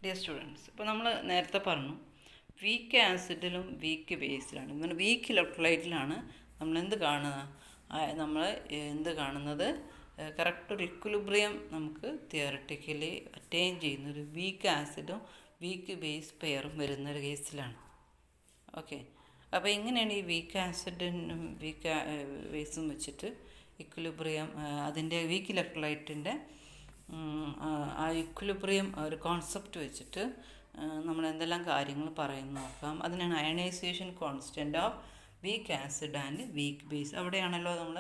Dear students, ഇപ്പോൾ നമ്മൾ നേരത്തെ പറഞ്ഞു വീക്ക് ആസിഡിലും വീക്ക് ബേസിലാണ്. ഇങ്ങനെ വീക്ക് ഇലക്ട്രോലൈറ്റിലാണ് നമ്മൾ എന്ത് കാണുന്നത് കറക്റ്റ് ഒരു ഇക്വിലിബ്രിയം നമുക്ക് തിയററ്റിക്കലി അറ്റൈൻ ചെയ്യുന്ന ഒരു വീക്ക് ആസിഡും വീക്ക് ബേസ് പെയറും വരുന്നൊരു കേസിലാണ്. ഓക്കെ, അപ്പോൾ എങ്ങനെയാണ് ഈ വീക്ക് ആസിഡിനും വീക്ക് ബേസും വെച്ചിട്ട് ഇക്വിലിബ്രിയം അതിൻ്റെ വീക്ക് ഇലക്ട്രോലൈറ്റിൻ്റെ ആ ഇക്വിലിബ്രിയം ഒരു കോൺസെപ്റ്റ് വെച്ചിട്ട് നമ്മൾ എന്തെല്ലാം കാര്യങ്ങൾ പറയുന്നു നോക്കാം. അതിനാണ് ionisation constant of weak acid and weak base. അവിടെയാണല്ലോ നമ്മൾ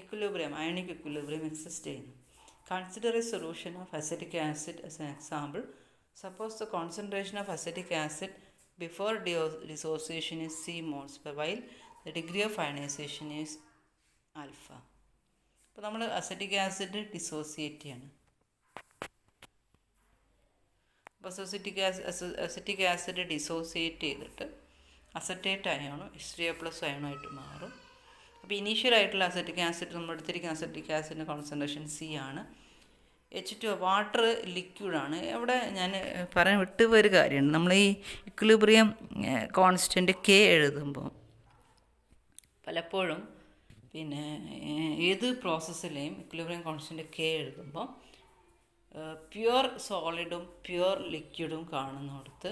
ഇക്വിലിബ്രിയം, അയണിക് ഇക്വിലിബ്രിയം എക്സിസ്റ്റ് ചെയ്യുന്നത്. Consider a solution of acetic acid as an example. Suppose the concentration of acetic acid before dissociation is C moles per while the degree of ionization is alpha. അപ്പോൾ നമ്മൾ acetic acid dissociate ചെയ്യാണ്. അപ്പോൾ acetic acid dissociate ചെയ്തിട്ട് acetate അയോണും H3O+ അയോണുമായിട്ട് മാറും. അപ്പോൾ ഇനീഷ്യലായിട്ടുള്ള acetic acid നമ്മൾ എടുത്തിരിക്കുന്ന അസറ്റിക് ആസിഡിൻ്റെ കോൺസെൻട്രേഷൻ C ആണ്. H2O water ലിക്വിഡാണ്. അവിടെ ഞാൻ പറയാൻ വിട്ടുപോയ ഒരു കാര്യമുണ്ട്. നമ്മൾ ഈ ഇക്വിലിബ്രിയം കോൺസ്റ്റൻറ്റ് K എഴുതുമ്പോൾ പലപ്പോഴും ഏത് പ്രോസസ്സിലെയും ഇക്വിലിബ്രിയം കോൺസ്റ്റൻറ്റ് K എഴുതുമ്പോൾ പ്യുവർ സോളിഡും പ്യുവർ ലിക്വിഡും കാണുന്നിടത്ത്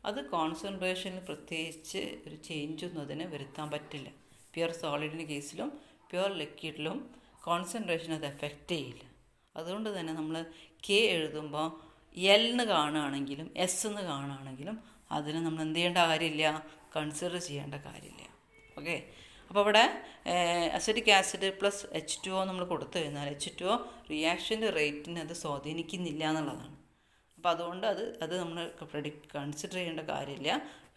അത് കോൺസെൻട്രേഷനിൽ പ്രത്യേകിച്ച് ഒരു ചേഞ്ചൊന്നും അതിന് വരുത്താൻ പറ്റില്ല. പ്യുവർ സോളിഡിൻ്റെ കേസിലും പ്യുവർ ലിക്വിഡിലും കോൺസെൻട്രേഷൻ അത് എഫക്റ്റ് ചെയ്യില്ല. അതുകൊണ്ട് തന്നെ നമ്മൾ K എഴുതുമ്പോൾ L എന്ന് കാണുകയാണെങ്കിലും S എന്ന് കാണുകയാണെങ്കിലും അതിന് നമ്മൾ എന്ത് ചെയ്യേണ്ട കാര്യമില്ല, കൺസിഡർ ചെയ്യേണ്ട കാര്യമില്ല. ഓക്കെ, അപ്പോൾ അവിടെ അസറ്റിക് ആസിഡ് പ്ലസ് H2O നമ്മൾ കൊടുത്തു കഴിഞ്ഞാൽ H2O റിയാക്ഷൻ്റെ റേറ്റിനെ അത് സ്വാധീനിക്കുന്നില്ല എന്നുള്ളതാണ്. അപ്പോൾ അതുകൊണ്ട് അത് നമ്മൾ കൺസിഡർ ചെയ്യേണ്ട കാര്യമില്ല.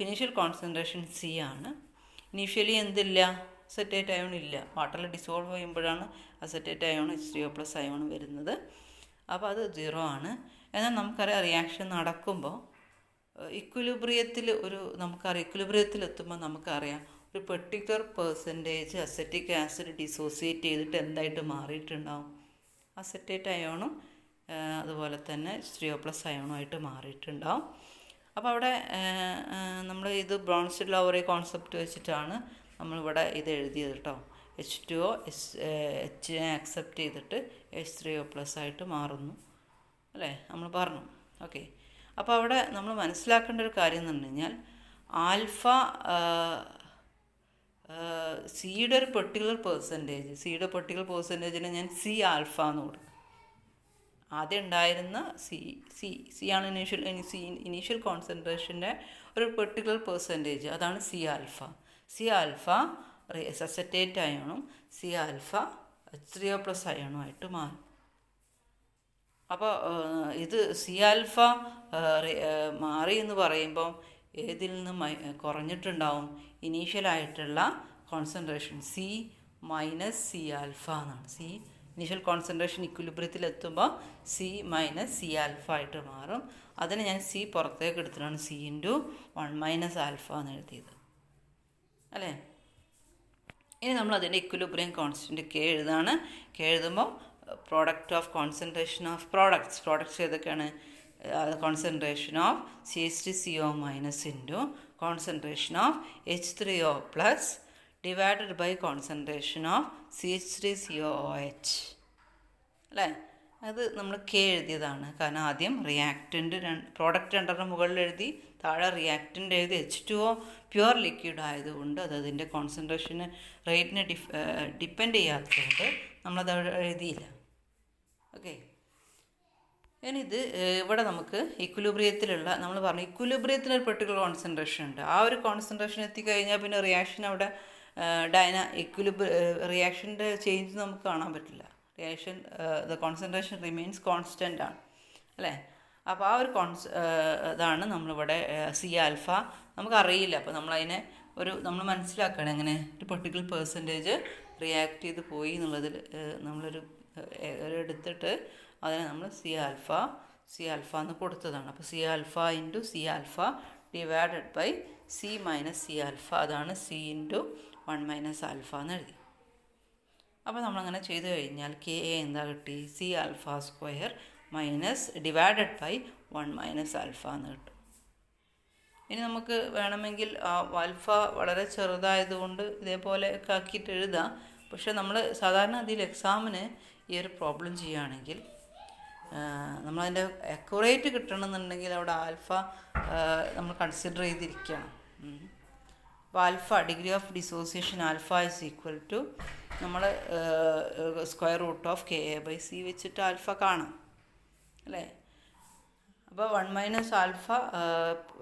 ഇനീഷ്യൽ കോൺസെൻട്രേഷൻ C ആണ്. ഇനീഷ്യലി എന്തില്ല, അസറ്റേറ്റ് അയോൺ ഇല്ല. വാട്ടറിൽ ഡിസോൾവ് ചെയ്യുമ്പോഴാണ് അസറ്റേറ്റ് അയോൺ H3O+ അയോൺ വരുന്നത്. അപ്പോൾ അത് 0 ആണ്. എന്നാൽ നമുക്കറിയാം റിയാക്ഷൻ നടക്കുമ്പോൾ ഇക്വിലിബ്രിയത്തിലെത്തുമ്പോൾ നമുക്കറിയാം ഒരു particular percentage acetic acid dissociate ചെയ്തിട്ട് എന്തായിട്ട് മാറിയിട്ടുണ്ടാവും, അസറ്റേറ്റ് അയോണും അതുപോലെ തന്നെ H3O+ അയോണുമായിട്ട് മാറിയിട്ടുണ്ടാവും. അപ്പോൾ അവിടെ നമ്മൾ ഇത് ബ്രോൺസ്റ്റഡ് ലവറി കോൺസെപ്റ്റ് വെച്ചിട്ടാണ് നമ്മളിവിടെ ഇത് എഴുതിയത് കേട്ടോ. H2O Hനെ അക്സെപ്റ്റ് ചെയ്തിട്ട് H3O+ ആയിട്ട് മാറുന്നു അല്ലേ, നമ്മൾ പറഞ്ഞു. ഓക്കെ, അപ്പോൾ അവിടെ നമ്മൾ മനസ്സിലാക്കേണ്ട ഒരു കാര്യം എന്ന് പറഞ്ഞു കഴിഞ്ഞാൽ ആൽഫ സിയുടെ ഒരു പെർട്ടിക്കുലർ പെർസെൻറ്റേജിന് ഞാൻ C ആൽഫ എന്ന് കൊടുക്കും. ആദ്യം ഉണ്ടായിരുന്ന സി ആണ് ഇനീഷ്യൽ കോൺസെൻട്രേഷൻ്റെ ഒരു പെർട്ടിക്കുലർ പെർസെൻറ്റേജ്, അതാണ് C ആൽഫ അസറ്റേറ്റ് അയോണും C ആൽഫ H3O+ അയോണുമായിട്ട് മാറും. അപ്പോൾ ഇത് C ആൽഫ മാറി എന്ന് പറയുമ്പം ഏതിൽ നിന്ന് കുറഞ്ഞിട്ടുണ്ടാവും, ഇനീഷ്യലായിട്ടുള്ള concentration C minus C alpha എന്നാണ്. ഇനീഷ്യൽ കോൺസെൻട്രേഷൻ ഇക്വിലിബ്രിയത്തിലെത്തുമ്പോൾ C മൈനസ് C ആൽഫ ആയിട്ട് മാറും. അതിന് ഞാൻ C പുറത്തേക്ക് എടുത്തിട്ടാണ് C × 1 - ആൽഫ എന്ന് എഴുതിയത് അല്ലേ. ഇനി നമ്മൾ അതിൻ്റെ ഇക്വിലിബ്രിയം കോൺസ്റ്റൻറ്റ് K എഴുതാണ്. K എഴുതുമ്പോൾ product of concentration of products ഏതൊക്കെയാണ്, concentration of CH3CO- × concentration of H3O+ divided by concentration of CH3COOH അല്ലേ. അത് നമ്മൾ K എഴുതിയതാണ്. കാരണം ആദ്യം റിയാക്റ്റൻ്റ് പ്രോഡക്റ്റ് രണ്ടെണ്ണം മുകളിൽ എഴുതി, താഴെ റിയാക്റ്റൻ്റ് എഴുതി. H2O പ്യുവർ ലിക്വിഡ് ആയതുകൊണ്ട് അതിൻ്റെ കോൺസെൻട്രേഷന് റേറ്റിനെ ഡിപ്പെൻഡ് ചെയ്യാത്തതുകൊണ്ട് നമ്മളത് എഴുതിയില്ല. ഓക്കെ, ഇനി ഇവിടെ നമുക്ക് ഇക്വിലിബ്രിയത്തിലുള്ള നമ്മൾ പറഞ്ഞു ഇക്വിലിബ്രിയത്തിനൊരു പെർട്ടിക്കുലർ കോൺസെൻട്രേഷൻ ഉണ്ട്. ആ ഒരു കോൺസെൻട്രേഷൻ എത്തിക്കഴിഞ്ഞാൽ പിന്നെ റിയാക്ഷൻ അവിടെ റിയാക്ഷൻ്റെ ചേഞ്ച് നമുക്ക് കാണാൻ പറ്റില്ല. ദ കോൺസെൻട്രേഷൻ റിമെയിൻസ് കോൺസ്റ്റൻ്റ് ആണ് അല്ലേ. അപ്പോൾ ആ ഒരു ഇതാണ് നമ്മളിവിടെ C ആൽഫ നമുക്കറിയില്ല. അപ്പോൾ നമ്മളതിനെ നമ്മൾ മനസ്സിലാക്കണം എങ്ങനെ ഒരു പെർട്ടിക്കുലർ പെർസെൻറ്റേജ് റിയാക്ട് ചെയ്ത് പോയി എന്നുള്ളതിൽ നമ്മളൊരു എടുത്തിട്ട് അതിനെ നമ്മൾ C ആൽഫ എന്ന് കൊടുത്തതാണ്. അപ്പോൾ C alpha × C alpha divided by C minus C alpha, അതാണ് C × 1 - ആൽഫ എന്ന് എഴുതി. അപ്പോൾ നമ്മളങ്ങനെ ചെയ്ത് കഴിഞ്ഞാൽ K എന്താ കിട്ടി, C alpha square minus divided by 1 minus alpha എന്ന് കിട്ടും. ഇനി നമുക്ക് വേണമെങ്കിൽ ആൽഫ വളരെ ചെറുതായതുകൊണ്ട് ഇതേപോലെ ഒക്കെ ആക്കിയിട്ട് എഴുതാം. പക്ഷെ നമ്മൾ സാധാരണ അതിൽ എക്സാമിന് ഈ ഒരു പ്രോബ്ലം ചെയ്യുകയാണെങ്കിൽ നമ്മളതിൻ്റെ അക്യുറേറ്റ് കിട്ടണമെന്നുണ്ടെങ്കിൽ അവിടെ ആൽഫ നമ്മൾ കൺസിഡർ ചെയ്തിരിക്കണം. അപ്പോൾ alpha degree of dissociation alpha is equal to നമ്മൾ സ്ക്വയർ റൂട്ട് ഓഫ് KA/C വെച്ചിട്ട് ആൽഫ കാണാം അല്ലേ. അപ്പോൾ 1 മൈനസ് ആൽഫ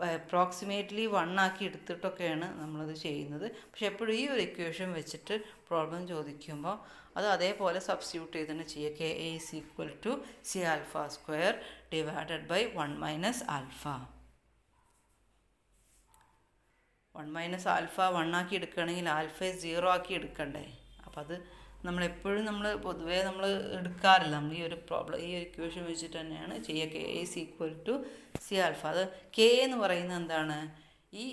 അപ്രോക്സിമേറ്റ്ലി 1 ആക്കി എടുത്തിട്ടൊക്കെയാണ് നമ്മളത് ചെയ്യുന്നത്. പക്ഷെ എപ്പോഴും ഈ ഒരു ഇക്വേഷൻ വെച്ചിട്ട് പ്രോബ്ലം ചോദിക്കുമ്പോൾ അത് അതേപോലെ സബ്സ്റ്റിറ്റ്യൂട്ട് ചെയ്ത് തന്നെ ചെയ്യുക. KA is equal to C alpha square divided by 1 minus alpha. 1 minus alpha 1 ആക്കി എടുക്കുകയാണെങ്കിൽ ആൽഫയെ 0 ആക്കി എടുക്കണ്ടേ. അപ്പം അത് നമ്മളെപ്പോഴും പൊതുവേ നമ്മൾ എടുക്കാറില്ല. നമ്മൾ ഈ ഒരു പ്രോബ്ലം ഈ ഒരു ഇക്വേഷൻ വെച്ചിട്ട് തന്നെയാണ് ചെയ്യുക. KA is equal to C alpha. അത് K എന്ന് പറയുന്നത് എന്താണ്? ഈ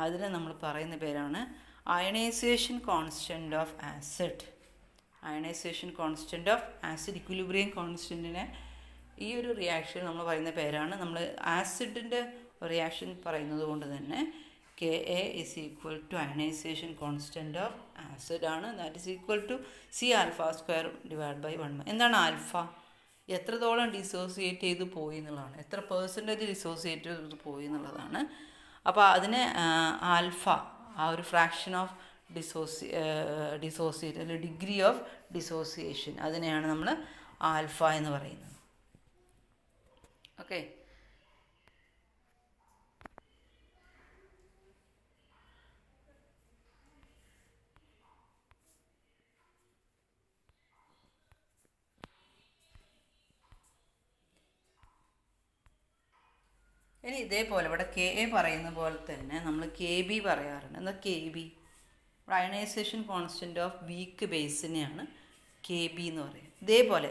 അതിനെ നമ്മൾ പറയുന്ന പേരാണ് ionisation constant of acid. Ionisation constant of acid equilibrium കോൺസ്റ്റൻറ്റിനെ ഈ ഒരു റിയാക്ഷൻ നമ്മൾ പറയുന്ന പേരാണ്. നമ്മൾ ആസിഡിൻ്റെ റിയാക്ഷൻ പറയുന്നത് കൊണ്ട് തന്നെ KA is equal to ionisation constant of acid ആണ്. That is equal to C alpha square divided by 1. എന്താണ് ആൽഫ? എത്രത്തോളം ഡിസോസിയേറ്റ് ചെയ്ത് പോയി എന്നുള്ളതാണ്, എത്ര പെർസെൻറ്റേജ് ഡിസോസിയേറ്റ് ചെയ്ത് പോയി എന്നുള്ളതാണ്. അപ്പോൾ അതിനെ ആൽഫ ആ ഒരു ഫ്രാക്ഷൻ ഓഫ് ഡിസോസിയേറ്റ് അല്ലെങ്കിൽ ഡിഗ്രി ഓഫ് ഡിസോസിയേഷൻ അതിനെയാണ് നമ്മൾ ആൽഫ എന്ന് പറയുന്നത്. ഓക്കെ. ഇനി ഇതേപോലെ ഇവിടെ KA പറയുന്ന പോലെ തന്നെ നമ്മൾ KB പറയാറുണ്ട്. എന്താ KB? Ionisation constant of weak ബേസിനെയാണ് KB എന്ന് പറയുന്നത്.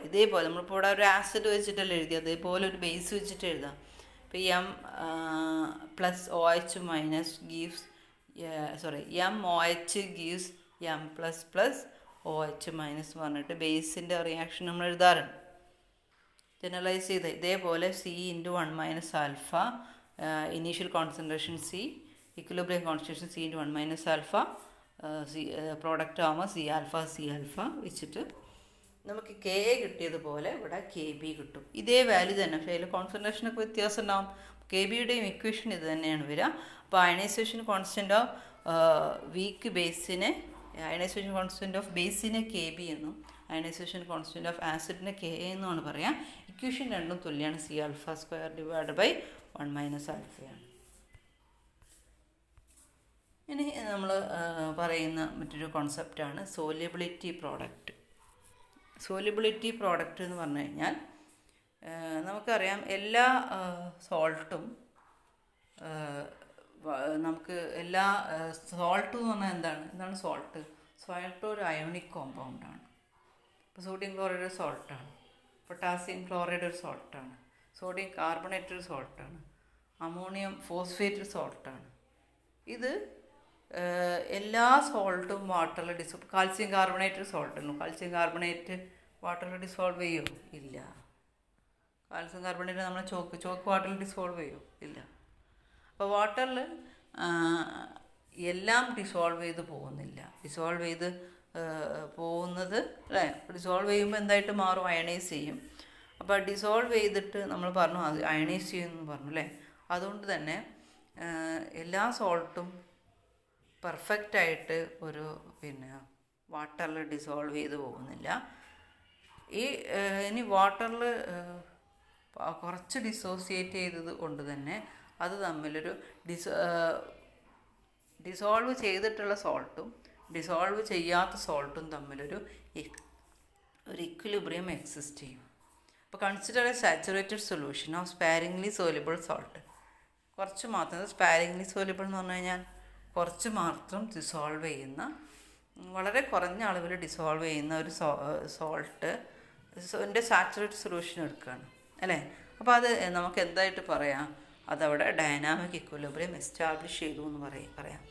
ഇതേപോലെ നമ്മളിപ്പോൾ ഇവിടെ ഒരു ആസിഡ് വെച്ചിട്ടല്ല എഴുതി, അതേപോലെ ഒരു ബേസ് വെച്ചിട്ട് എഴുതാം. ഇപ്പോൾ M plus OH minus gives MOH gives M plus plus OH minus പറഞ്ഞിട്ട് ബേസിൻ്റെ റിയാക്ഷൻ നമ്മൾ എഴുതാറുണ്ട്. ജനറലൈസ് ചെയ്ത് ഇതേപോലെ C into 1 minus alpha initial concentration C, equilibrium concentration C into 1 minus alpha, product ആകുമ്പോൾ C ആൽഫ വെച്ചിട്ട് നമുക്ക് KA കിട്ടിയതുപോലെ ഇവിടെ KB കിട്ടും. ഇതേ വാല്യൂ തന്നെ, പക്ഷേ അതിൽ കോൺസെൻട്രേഷനൊക്കെ വ്യത്യാസം ഉണ്ടാകും. KBയുടെയും ഇക്വേഷൻ ഇത് തന്നെയാണ് വരിക. അപ്പോൾ അയണൈസേഷൻ കോൺസ്റ്റൻറ്റ് ഓഫ് വീക്ക് ബേസിനെ അയണൈസേഷൻ കോൺസ്റ്റൻറ്റ് ഓഫ് ബേസിനെ KB എന്നും അയണൈസേഷൻ കോൺസ്റ്റൻറ്റ് ഓഫ് ആസിഡിനെ KA എന്നുമാണ് പറയാം. ഇക്വേഷൻ രണ്ടും തുല്യമാണ്. C alpha square divided by 1 minus ആൽഫയാണ്. ഇനി നമ്മൾ പറയുന്ന മറ്റൊരു കോൺസെപ്റ്റാണ് സോല്യബിലിറ്റി പ്രോഡക്റ്റ്. സോല്യബിലിറ്റി പ്രോഡക്റ്റ് എന്ന് പറഞ്ഞു കഴിഞ്ഞാൽ നമുക്കറിയാം എല്ലാ സോൾട്ടും നമുക്ക് സോൾട്ട് എന്ന് പറഞ്ഞാൽ എന്താണ് സോൾട്ട്? സോൾട്ട് ഒരു അയോണിക് കോമ്പൗണ്ടാണ്. ഇപ്പോൾ സോഡിയം ക്ലോറൈഡ് ഒരു സോൾട്ടാണ്, പൊട്ടാസ്യം ക്ലോറൈഡ് ഒരു സോൾട്ടാണ്, സോഡിയം കാർബണേറ്റ് ഒരു സോൾട്ടാണ്, അമോണിയം ഫോസ്ഫേറ്റ് ഒരു സോൾട്ടാണ്. ഇത് എല്ലാ സോൾട്ടും വാട്ടറിൽ കാൽസ്യം കാർബണേറ്റ് ഒരു സോൾട്ടാണ്. കാൽസ്യം കാർബണേറ്റ് വാട്ടറിൽ ഡിസോൾവ് ചെയ്യുമോ? ഇല്ല. കാൽസ്യം കാർബണേറ്റ് നമ്മൾ ചോക്ക് വാട്ടറിൽ ഡിസോൾവ് ചെയ്യുമോ? ഇല്ല. അപ്പോൾ വാട്ടറിൽ എല്ലാം ഡിസോൾവ് ചെയ്ത് പോകുന്നില്ല. ഡിസോൾവ് ചെയ്ത് പോകുന്നത് അല്ലേ, ഡിസോൾവ് ചെയ്യുമ്പോൾ എന്തായിട്ട് മാറും? അയണൈസ് ചെയ്യും. അപ്പോൾ ഡിസോൾവ് ചെയ്തിട്ട് നമ്മൾ പറഞ്ഞു അത് അയണൈസ് ചെയ്യുമെന്ന് പറഞ്ഞു അല്ലേ. അതുകൊണ്ട് തന്നെ എല്ലാ സോൾട്ടും പെർഫെക്റ്റായിട്ട് ഒരു വാട്ടറിൽ ഡിസോൾവ് ചെയ്ത് പോകുന്നില്ല. ഇനി വാട്ടറിൽ കുറച്ച് ഡിസോസിയേറ്റ് ചെയ്തത് കൊണ്ട് തന്നെ അത് തമ്മിലൊരു ഡിസോൾവ് ചെയ്തിട്ടുള്ള സോൾട്ടും ഡിസോൾവ് ചെയ്യാത്ത സോൾട്ടും തമ്മിലൊരു ഇക്വിലിബ്രിയം എക്സിസ്റ്റ് ചെയ്യും. അപ്പോൾ consider A saturated solution of sparingly soluble salt. കുറച്ച് മാത്രം സ്പാരിംഗ്ലി സോലിബിൾ എന്ന് പറഞ്ഞു കഴിഞ്ഞാൽ കുറച്ച് മാത്രം ഡിസോൾവ് ചെയ്യുന്ന, വളരെ കുറഞ്ഞ അളവിൽ ഡിസോൾവ് ചെയ്യുന്ന ഒരു സോൾട്ട് എൻ്റെ സാച്ചുറേറ്റഡ് സൊല്യൂഷൻ എടുക്കുകയാണ് അല്ലേ. അപ്പോൾ അത് നമുക്ക് എന്തായിട്ട് പറയാം? അതവിടെ ഡൈനാമിക് ഇക്വിലിബ്രിയം എസ്റ്റാബ്ലിഷ് ചെയ്തു എന്ന് പറയാം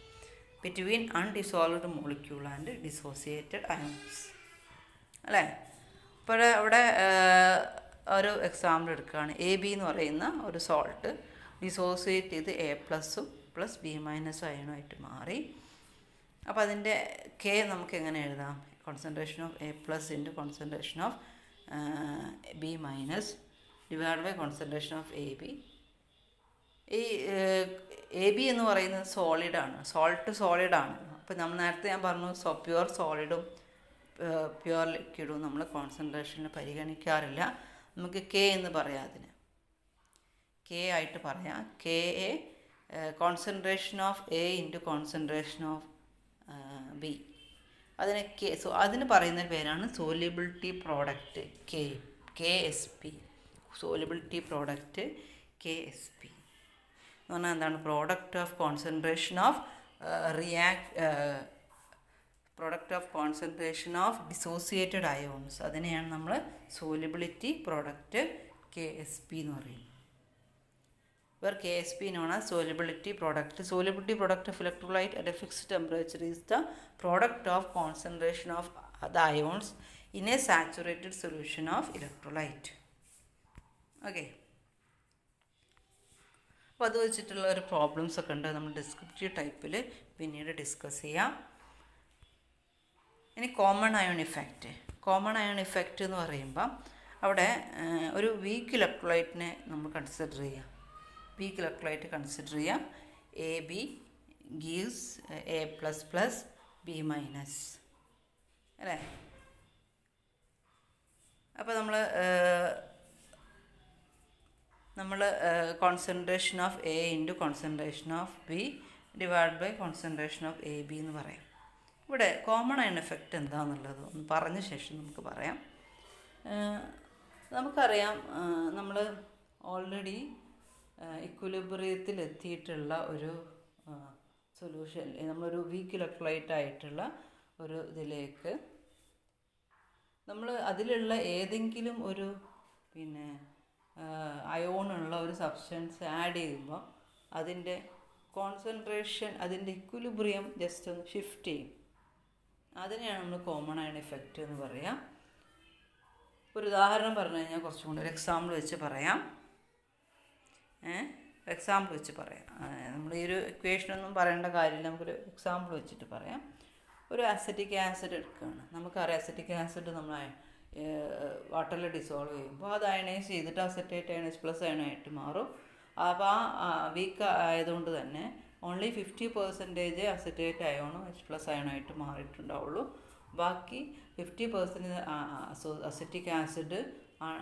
between undissolved molecule and dissociated ions അല്ലേ. അപ്പോൾ അവിടെ ഒരു എക്സാമ്പിൾ എടുക്കുകയാണ്. AB എന്ന് പറയുന്ന ഒരു സോൾട്ട് ഡിസോസിയേറ്റ് ചെയ്ത് A+ പ്ലസ് B- അയണുമായിട്ട് മാറി. അപ്പോൾ അതിൻ്റെ K നമുക്ക് എങ്ങനെ എഴുതാം? Concentration of A+ into concentration of B- divide by concentration of AB. ഈ AB എന്ന് പറയുന്നത് സോളിഡാണ്, സോളിഡാണ്. അപ്പോൾ നമ്മൾ നേരത്തെ ഞാൻ പറഞ്ഞു പ്യുവർ സോളിഡും പ്യുവർ ലിക്വിഡും നമ്മൾ കോൺസെൻട്രേഷനിൽ പരിഗണിക്കാറില്ല. നമുക്ക് K എന്ന് പറയാം, അതിന് K ആയിട്ട് പറയാം. K concentration of A into concentration of B. അതിന് അതിന് പറയുന്ന പേരാണ് സോല്യൂബിലിറ്റി പ്രോഡക്റ്റ് KSP. സോല്യൂബിലിറ്റി പ്രോഡക്റ്റ് KSP എന്ന് പറഞ്ഞാൽ എന്താണ്? Product of concentration of product of concentration of dissociated ions. അതിനെയാണ് നമ്മൾ സോല്യൂബിലിറ്റി പ്രോഡക്റ്റ് KSP എന്ന് പറയുന്നത്. where KSP known as solubility product. Solubility product of electrolyte at a fixed temperature is the product of concentration of the ions in a saturated solution of electrolyte. Okay. അപ്പോൾ അത് വെച്ചിട്ടുള്ള ഒരു problems ഒക്കെ ഉണ്ട്, നമ്മൾ descriptive ടൈപ്പിൽ പിന്നീട് discuss ചെയ്യാം. ഇനി കോമൺ അയോൺ ഇഫക്റ്റ് എന്ന് പറയുമ്പം അവിടെ ഒരു വീക്ക് ഇലക്ട്രോലൈറ്റിനെ നമ്മൾ കൺസിഡർ ചെയ്യാം. AB gives A++ B-, അല്ലേ? അപ്പോൾ നമ്മൾ concentration of A into concentration of B divide by concentration of AB എന്ന് പറയാം. ഇവിടെ കോമൺ അയൺ എഫക്റ്റ് എന്താണെന്നുള്ളത് ഒന്ന് പറഞ്ഞ ശേഷം നമുക്ക് പറയാം. നമുക്കറിയാം, നമ്മൾ ഓൾറെഡി ഇക്വിലിബ്രിയത്തിൽ എത്തിയിട്ടുള്ള ഒരു സൊല്യൂഷൻ, നമ്മളൊരു വീക്ക് ഇലക്ട്രോലൈറ്റ് ആയിട്ടുള്ള ഒരു ഇതിലേക്ക് നമ്മൾ അതിലുള്ള ഏതെങ്കിലും ഒരു അയോണുള്ള ഒരു സബ്സ്റ്റൻസ് ആഡ് ചെയ്യുമ്പോൾ അതിൻ്റെ കോൺസെൻട്രേഷൻ, അതിൻ്റെ ഇക്വിലിബ്രിയം ജസ്റ്റ് ഒന്ന് ഷിഫ്റ്റ് ചെയ്യും. അതിനെയാണ് നമ്മൾ കോമൺ അയൺ ഇഫക്റ്റ് എന്ന് പറയാം. ഒരു ഉദാഹരണം പറഞ്ഞു കഴിഞ്ഞാൽ കുറച്ചും കൂടി ഒരു എക്സാമ്പിൾ വെച്ച് പറയാം. നമ്മൾ ഈ ഒരു ഇക്വേഷനൊന്നും പറയേണ്ട കാര്യമില്ല, നമുക്കൊരു എക്സാമ്പിൾ വെച്ചിട്ട് പറയാം. ഒരു അസറ്റിക് ആസിഡ് എടുക്കുകയാണ്. നമുക്കറിയാം അസറ്റിക് ആസിഡ് നമ്മൾ വാട്ടറിൽ ഡിസോൾവ് ചെയ്യുമ്പോൾ അത് അയണൈസ് ചെയ്തിട്ട് അസറ്റേറ്റ് അയണൈസ് അയണായിട്ട് മാറും. അപ്പോൾ ആ വീക്ക് ആയതുകൊണ്ട് തന്നെ ഓൺലി 50% അസറ്റേറ്റ് അയോണും H+ അയോണായിട്ട് മാറിയിട്ടുണ്ടാവുള്ളൂ. ബാക്കി 50% അസറ്റിക് ആസിഡ്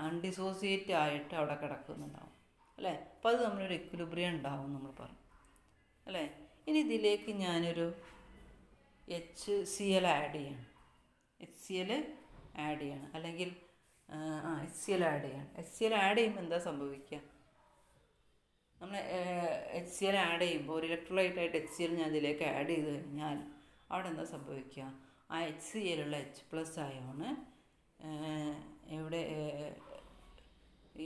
അൺഡിസോസിയേറ്റ് ആയിട്ട് അവിടെ കിടക്കുന്നുണ്ടാവും, അല്ലേ? അപ്പോൾ അത് നമ്മളൊരു ഇക്വിലിബ്രിയം ഉണ്ടാവും നമ്മൾ പറഞ്ഞു, അല്ലേ? ഇനി ഇതിലേക്ക് ഞാനൊരു HCl ആഡ് ചെയ്യണം, അല്ലെങ്കിൽ HCl ആഡ് ചെയ്യുമ്പോൾ എന്താ സംഭവിക്കുക? നമ്മൾ HCl ആഡ് ചെയ്യുമ്പോൾ ഒരു ഇലക്ട്രോലൈറ്റ് ആയിട്ട് HCl ഞാൻ ഇതിലേക്ക് ആഡ് ചെയ്ത് കഴിഞ്ഞാൽ അവിടെ എന്താ സംഭവിക്കുക? ആ HCl H+ അയോണ് ഇവിടെ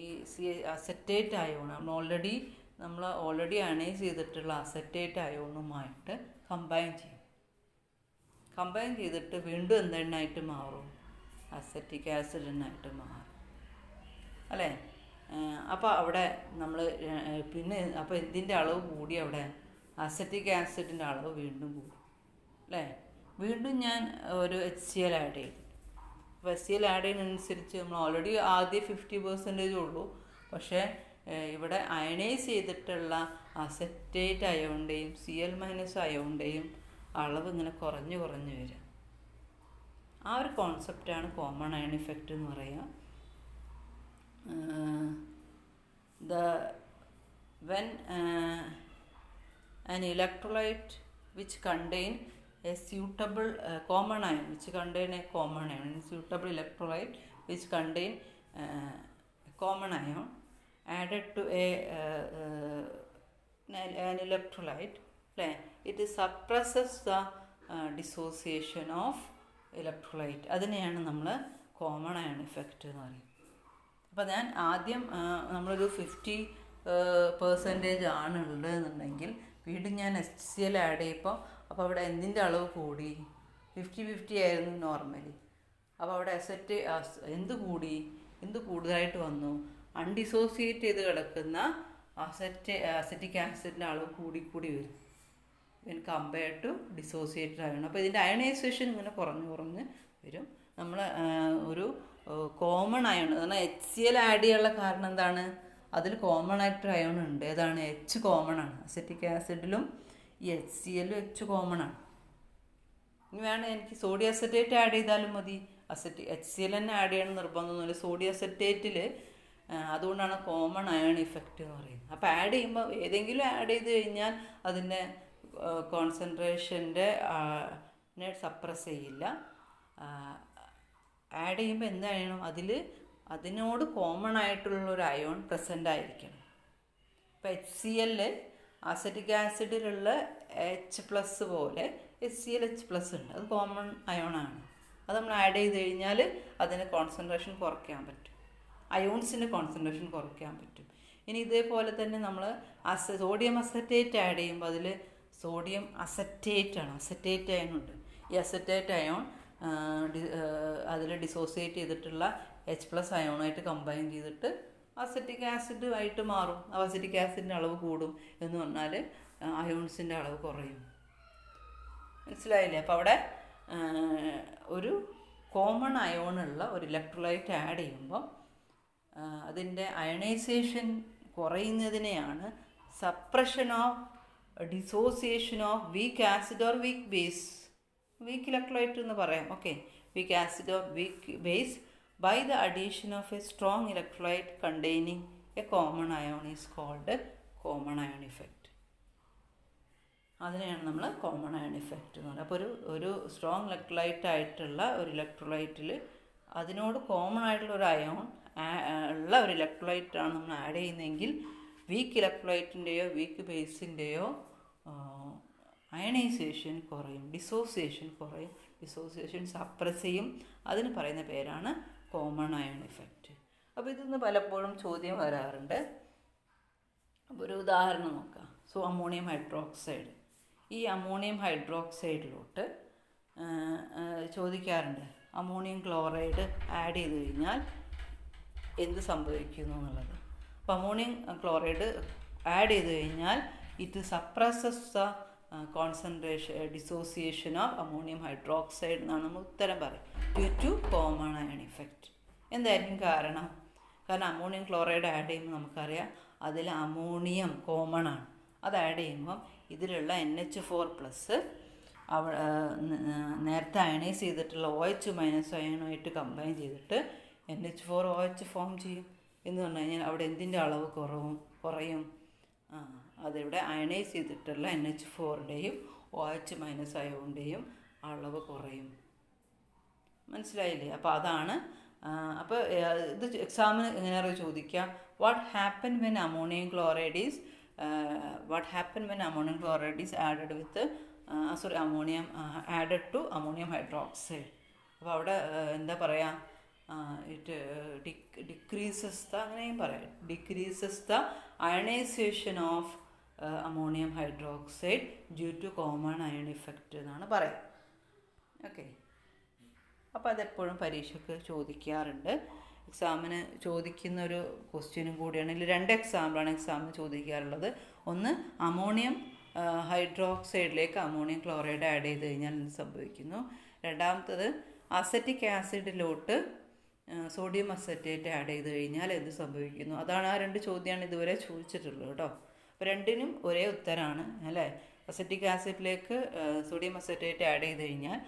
ഈ അസറ്റേറ്റ് അയോൺ നമ്മൾ ഓൾറെഡി അയണൈസ് ചെയ്തിട്ടുള്ള അസറ്റേറ്റ് അയോണുമായിട്ട് കമ്പൈൻ ചെയ്തിട്ട് വീണ്ടും എന്തെണ്ണായിട്ട് മാറും? അസറ്റിക് ആസിഡിനായിട്ട് മാറും, അല്ലേ? അപ്പോൾ അവിടെ നമ്മൾ അപ്പോൾ എന്തിൻ്റെ അളവ് കൂടി? അവിടെ അസറ്റിക് ആസിഡിൻ്റെ അളവ് വീണ്ടും കൂടും, അല്ലേ? വീണ്ടും ഞാൻ ഒരു HCl ആഡ് ചെയ്തു. അപ്പോൾ HCl ആഡ് ചെയ്യുന്നതനുസരിച്ച് നമ്മൾ ഓൾറെഡി ആദ്യം 50% ഉള്ളൂ, പക്ഷേ ഇവിടെ അയണൈസ് ചെയ്തിട്ടുള്ള അസറ്റേറ്റ് അയോണിൻ്റെയും Cl- അയോണിൻ്റെയും അളവ് ഇങ്ങനെ കുറഞ്ഞു വരിക. ആ ഒരു കോൺസെപ്റ്റാണ് കോമൺ അയൺ ഇഫക്റ്റ് എന്ന് പറയുക. When an electrolyte which contain a suitable common ion, suitable electrolyte which contain common ion added to an electrolyte, it suppresses the dissociation of electrolyte. അതിനെയാണ് നമ്മൾ കോമൺ അയൺ ഇഫക്റ്റ് എന്ന് പറയും. അപ്പോൾ ഞാൻ ആദ്യം നമ്മളൊരു 50% ആണ് ഉള്ളതെന്നുണ്ടെങ്കിൽ വീണ്ടും ഞാൻ HCl ആഡ് ചെയ്യുമ്പോൾ അപ്പോൾ അവിടെ എന്തിൻ്റെ അളവ് കൂടി? 50-50 ആയിരുന്നു നോർമലി. അപ്പോൾ അവിടെ എന്ത് കൂടി? എന്ത് കൂടുതലായിട്ട് വന്നു? അൺഡിസോസിയേറ്റ് ചെയ്ത് കിടക്കുന്ന അസറ്റിക് ആസിഡിൻ്റെ അളവ് കൂടി വരും when compared to dissociated ion. അപ്പോൾ ഇതിൻ്റെ അയണൈസേഷൻ ഇങ്ങനെ കുറഞ്ഞ് വരും. നമ്മൾ ഒരു കോമൺ അയൺ എന്നാൽ HCl ആഡ് ചെയ്യാനുള്ള കാരണം എന്താണ്? അതിൽ കോമൺ ആയിട്ടൊരു അയൺ ഉണ്ട്. ഏതാണ്? H കോമൺ ആണ്. അസറ്റിക് ആസിഡിലും ഈ HCl H കോമൺ ആണ്. ഇനി വേണം എനിക്ക് സോഡിയം അസറ്റേറ്റ് ആഡ് ചെയ്താലും മതി. HCl തന്നെ ആഡ് ചെയ്യണം നിർബന്ധമൊന്നുമില്ല. സോഡിയം അസറ്റേറ്റിൽ അതുകൊണ്ടാണ് കോമൺ അയൺ ഇഫക്റ്റ് എന്ന് പറയുന്നത്. അപ്പോൾ ആഡ് ചെയ്യുമ്പോൾ ഏതെങ്കിലും ആഡ് ചെയ്ത് കഴിഞ്ഞാൽ അതിൻ്റെ കോൺസെൻട്രേഷൻ്റെ സപ്രസ് ചെയ്യില്ല. ആഡ് ചെയ്യുമ്പോൾ എന്തായാലും അതിനോട് കോമൺ ആയിട്ടുള്ളൊരു അയോൺ പ്രസൻ്റ് ആയിരിക്കണം. ഇപ്പോൾ HCl അസറ്റിക് ആസിഡിലുള്ള H+ പോലെ HCl H+ ഉണ്ട്. അത് കോമൺ അയോണാണ്. അത് നമ്മൾ ആഡ് ചെയ്ത് കഴിഞ്ഞാൽ അതിന് കോൺസെൻട്രേഷൻ കുറയ്ക്കാൻ പറ്റും. അയോൺസിൻ്റെ കോൺസെൻട്രേഷൻ കുറയ്ക്കാൻ പറ്റും. ഇനി ഇതേപോലെ തന്നെ നമ്മൾ സോഡിയം അസറ്റേറ്റ് ആഡ് ചെയ്യുമ്പോൾ അതിൽ സോഡിയം അസറ്റേറ്റ് അയൺ ഉണ്ട്. ഈ അസറ്റേറ്റ് അയോൺ അതിൽ ഡിസോസിയേറ്റ് ചെയ്തിട്ടുള്ള H+ അയോണായിട്ട് കമ്പൈൻ ചെയ്തിട്ട് അസറ്റിക് ആസിഡ് ആയിട്ട് മാറും. അസറ്റിക് ആസിഡിൻ്റെ അളവ് കൂടും എന്ന് പറഞ്ഞാൽ അയോൺസിൻ്റെ അളവ് കുറയും. മനസ്സിലായില്ലേ? അപ്പോൾ അവിടെ ഒരു കോമൺ അയോണുള്ള ഒരു ഇലക്ട്രോലൈറ്റ് ആഡ് ചെയ്യുമ്പോൾ അതിൻ്റെ അയണൈസേഷൻ കുറയുന്നതിനെയാണ് suppression of dissociation of weak acid or weak base, weak electrolyte എന്ന് പറയാം. Okay, weak acid or weak base by the addition of a strong electrolyte containing a common ion is called common ion effect. അതിനെയാണ് നമ്മൾ common ion effect എന്ന് പറയുന്നത്. അപ്പോൾ ഒരു strong electrolyte ആയിട്ടുള്ള ഒരു ഇലക്ട്രോലൈറ്റിൽ അതിനോട് കോമൺ ആയിട്ടുള്ള ഒരു അയോൺ ഉള്ള ഒരു ഇലക്ട്രോലൈറ്റാണ് നമ്മൾ ആഡ് ചെയ്യുന്നതെങ്കിൽ വീക്ക് ഇലക്ട്രോലൈറ്റിൻ്റെയോ വീക്ക് ബേസിൻ്റെയോ അയണൈസേഷൻ കുറയും, ഡിസോസിയേഷൻ കുറയും, ഡിസോസിയേഷൻ സപ്രസ് ചെയ്യും. അതിന് പറയുന്ന പേരാണ് കോമൺ അയൺ ഇഫക്റ്റ്. അപ്പോൾ ഇതിന്ന് പലപ്പോഴും ചോദ്യം വരാറുണ്ട്. അപ്പോൾ ഒരു ഉദാഹരണം നോക്കാം. Ammonium hydroxide. ഈ അമോണിയം ഹൈഡ്രോക്സൈഡിലോട്ട് ചോദിക്കാറുണ്ട് അമോണിയം ക്ലോറൈഡ് ആഡ് ചെയ്ത് കഴിഞ്ഞാൽ എന്ത് സംഭവിക്കുന്നു എന്നുള്ളത്. അപ്പോൾ അമോണിയം ക്ലോറൈഡ് ആഡ് ചെയ്ത് കഴിഞ്ഞാൽ it suppresses the dissociation of ammonium hydroxide എന്നാണ് നമ്മൾ ഉത്തരം പറയും. Due to common ion effect. എന്തായിരിക്കും കാരണം? കാരണം അമോണിയം ക്ലോറൈഡ് ആഡ് ചെയ്യുമ്പോൾ നമുക്കറിയാം അതിൽ അമോണിയം കോമൺ ആണ്. അത് ആഡ് ചെയ്യുമ്പം ഇതിലുള്ള NH4+ നേരത്തെ അയണൈസ് ചെയ്തിട്ടുള്ള OH- അയണുമായിട്ട് കമ്പൈൻ ചെയ്തിട്ട് NH4OH ഫോം ചെയ്യും. എന്ന് പറഞ്ഞു കഴിഞ്ഞാൽ അവിടെ എന്തിൻ്റെ അളവ് കുറയും? അതിവിടെ അയണൈസ് ചെയ്തിട്ടുള്ള NH4-ൻ്റെയും OH- അയോണിൻ്റെയും അളവ് കുറയും. മനസ്സിലായില്ലേ? അപ്പോൾ അതാണ്. അപ്പോൾ ഇത് എക്സാമിന് എങ്ങനെയാണ് ചോദിക്കുക? What happen when ammonium chloride is added with ammonium added to ammonium hydroxide. അപ്പോൾ അവിടെ എന്താ പറയുക? ഇറ്റ് ഡിക്രീസസ് ദ, അങ്ങനെയും പറയാം, decreases the ionisation of ammonium hydroxide due to common ion effect എന്നാണ് പറയുക. ഓക്കെ, അപ്പോൾ അതെപ്പോഴും പരീക്ഷയ്ക്ക് ചോദിക്കാറുണ്ട്. എക്സാമിന് ചോദിക്കുന്ന ഒരു ക്വസ്റ്റ്യനും കൂടിയാണ്. ഇതിൽ 2 എക്സാമ്പിളാണ് എക്സാമിന് ചോദിക്കാറുള്ളത്. ഒന്ന്, അമോണിയം ഹൈഡ്രോക്സൈഡിലേക്ക് അമോണിയം ക്ലോറൈഡ് ആഡ് ചെയ്ത് കഴിഞ്ഞാൽ എന്ത് സംഭവിക്കുന്നു? രണ്ടാമത്തത്, അസറ്റിക് ആസിഡിലോട്ട് സോഡിയം അസറ്റേറ്റ് ആഡ് ചെയ്ത് കഴിഞ്ഞാൽ എന്ത് സംഭവിക്കുന്നു? അതാണ് ആ 2 ചോദ്യമാണ് ഇതുവരെ ചോദിച്ചിട്ടുള്ളത് കേട്ടോ. അപ്പോൾ 2നും ഒരേ ഉത്തരമാണ് അല്ലേ? അസറ്റിക് ആസിഡിലേക്ക് സോഡിയം അസറ്റേറ്റ് ആഡ് ചെയ്ത് കഴിഞ്ഞാൽ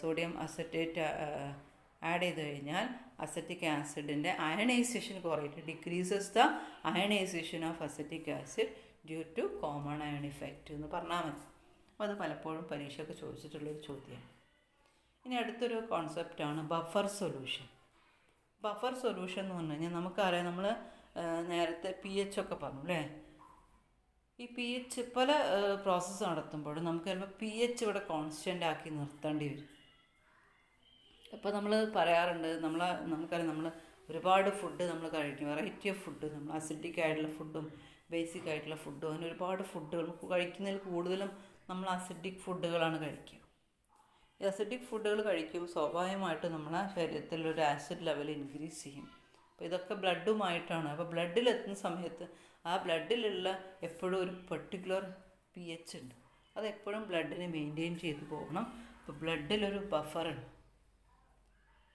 സോഡിയം അസറ്റേറ്റ് ആഡ് ചെയ്ത് കഴിഞ്ഞാൽ അസറ്റിക് ആസിഡിൻ്റെ അയണൈസേഷൻ കുറയിട്ട് decreases the ionisation of acetic acid due to common ion effect എന്ന് പറഞ്ഞാൽ മതി. അപ്പോൾ അത് പലപ്പോഴും പരീക്ഷയ്ക്ക് ചോദിച്ചിട്ടുള്ളൊരു ചോദ്യമാണ്. ഇനി അടുത്തൊരു കോൺസെപ്റ്റാണ് ബഫർ സൊല്യൂഷൻ. ബഫർ സൊല്യൂഷൻ എന്ന് പറഞ്ഞു കഴിഞ്ഞാൽ നമുക്കറിയാം, നമ്മൾ നേരത്തെ pH ഒക്കെ പറഞ്ഞു അല്ലേ? ഈ pH പല പ്രോസസ്സ് നടത്തുമ്പോഴും നമുക്ക് ചിലപ്പോൾ pH ഇവിടെ കോൺസ്റ്റൻ്റ് ആക്കി നിർത്തേണ്ടി വരും. അപ്പോൾ നമ്മൾ പറയാറുണ്ട്, നമുക്കറിയാം, നമ്മൾ ഒരുപാട് ഫുഡ് നമ്മൾ കഴിക്കും, വെറൈറ്റി ഓഫ് ഫുഡ്, നമ്മൾ അസിഡിക് ആയിട്ടുള്ള ഫുഡും ബേസിക് ആയിട്ടുള്ള ഫുഡും, അങ്ങനെ ഒരുപാട് ഫുഡുകൾ കഴിക്കുന്നതിൽ കൂടുതലും നമ്മൾ അസിഡിക് ഫുഡുകളാണ് കഴിക്കുക. അസിഡിക് ഫുഡുകൾ കഴിക്കുമ്പോൾ സ്വാഭാവികമായിട്ടും നമ്മളെ ശരീരത്തിലൊരു ആസിഡ് ലെവൽ ഇൻക്രീസ് ചെയ്യും. അപ്പോൾ ഇതൊക്കെ ബ്ലഡുമായിട്ടാണ്. അപ്പോൾ ബ്ലഡിലെത്തുന്ന സമയത്ത് ആ ബ്ലഡിലുള്ള എപ്പോഴും ഒരു പെർട്ടിക്കുലർ pH ഉണ്ട്. അതെപ്പോഴും ബ്ലഡിനെ മെയിൻറ്റെയിൻ ചെയ്ത് പോകണം. അപ്പോൾ ബ്ലഡിലൊരു ബഫറുണ്ട്,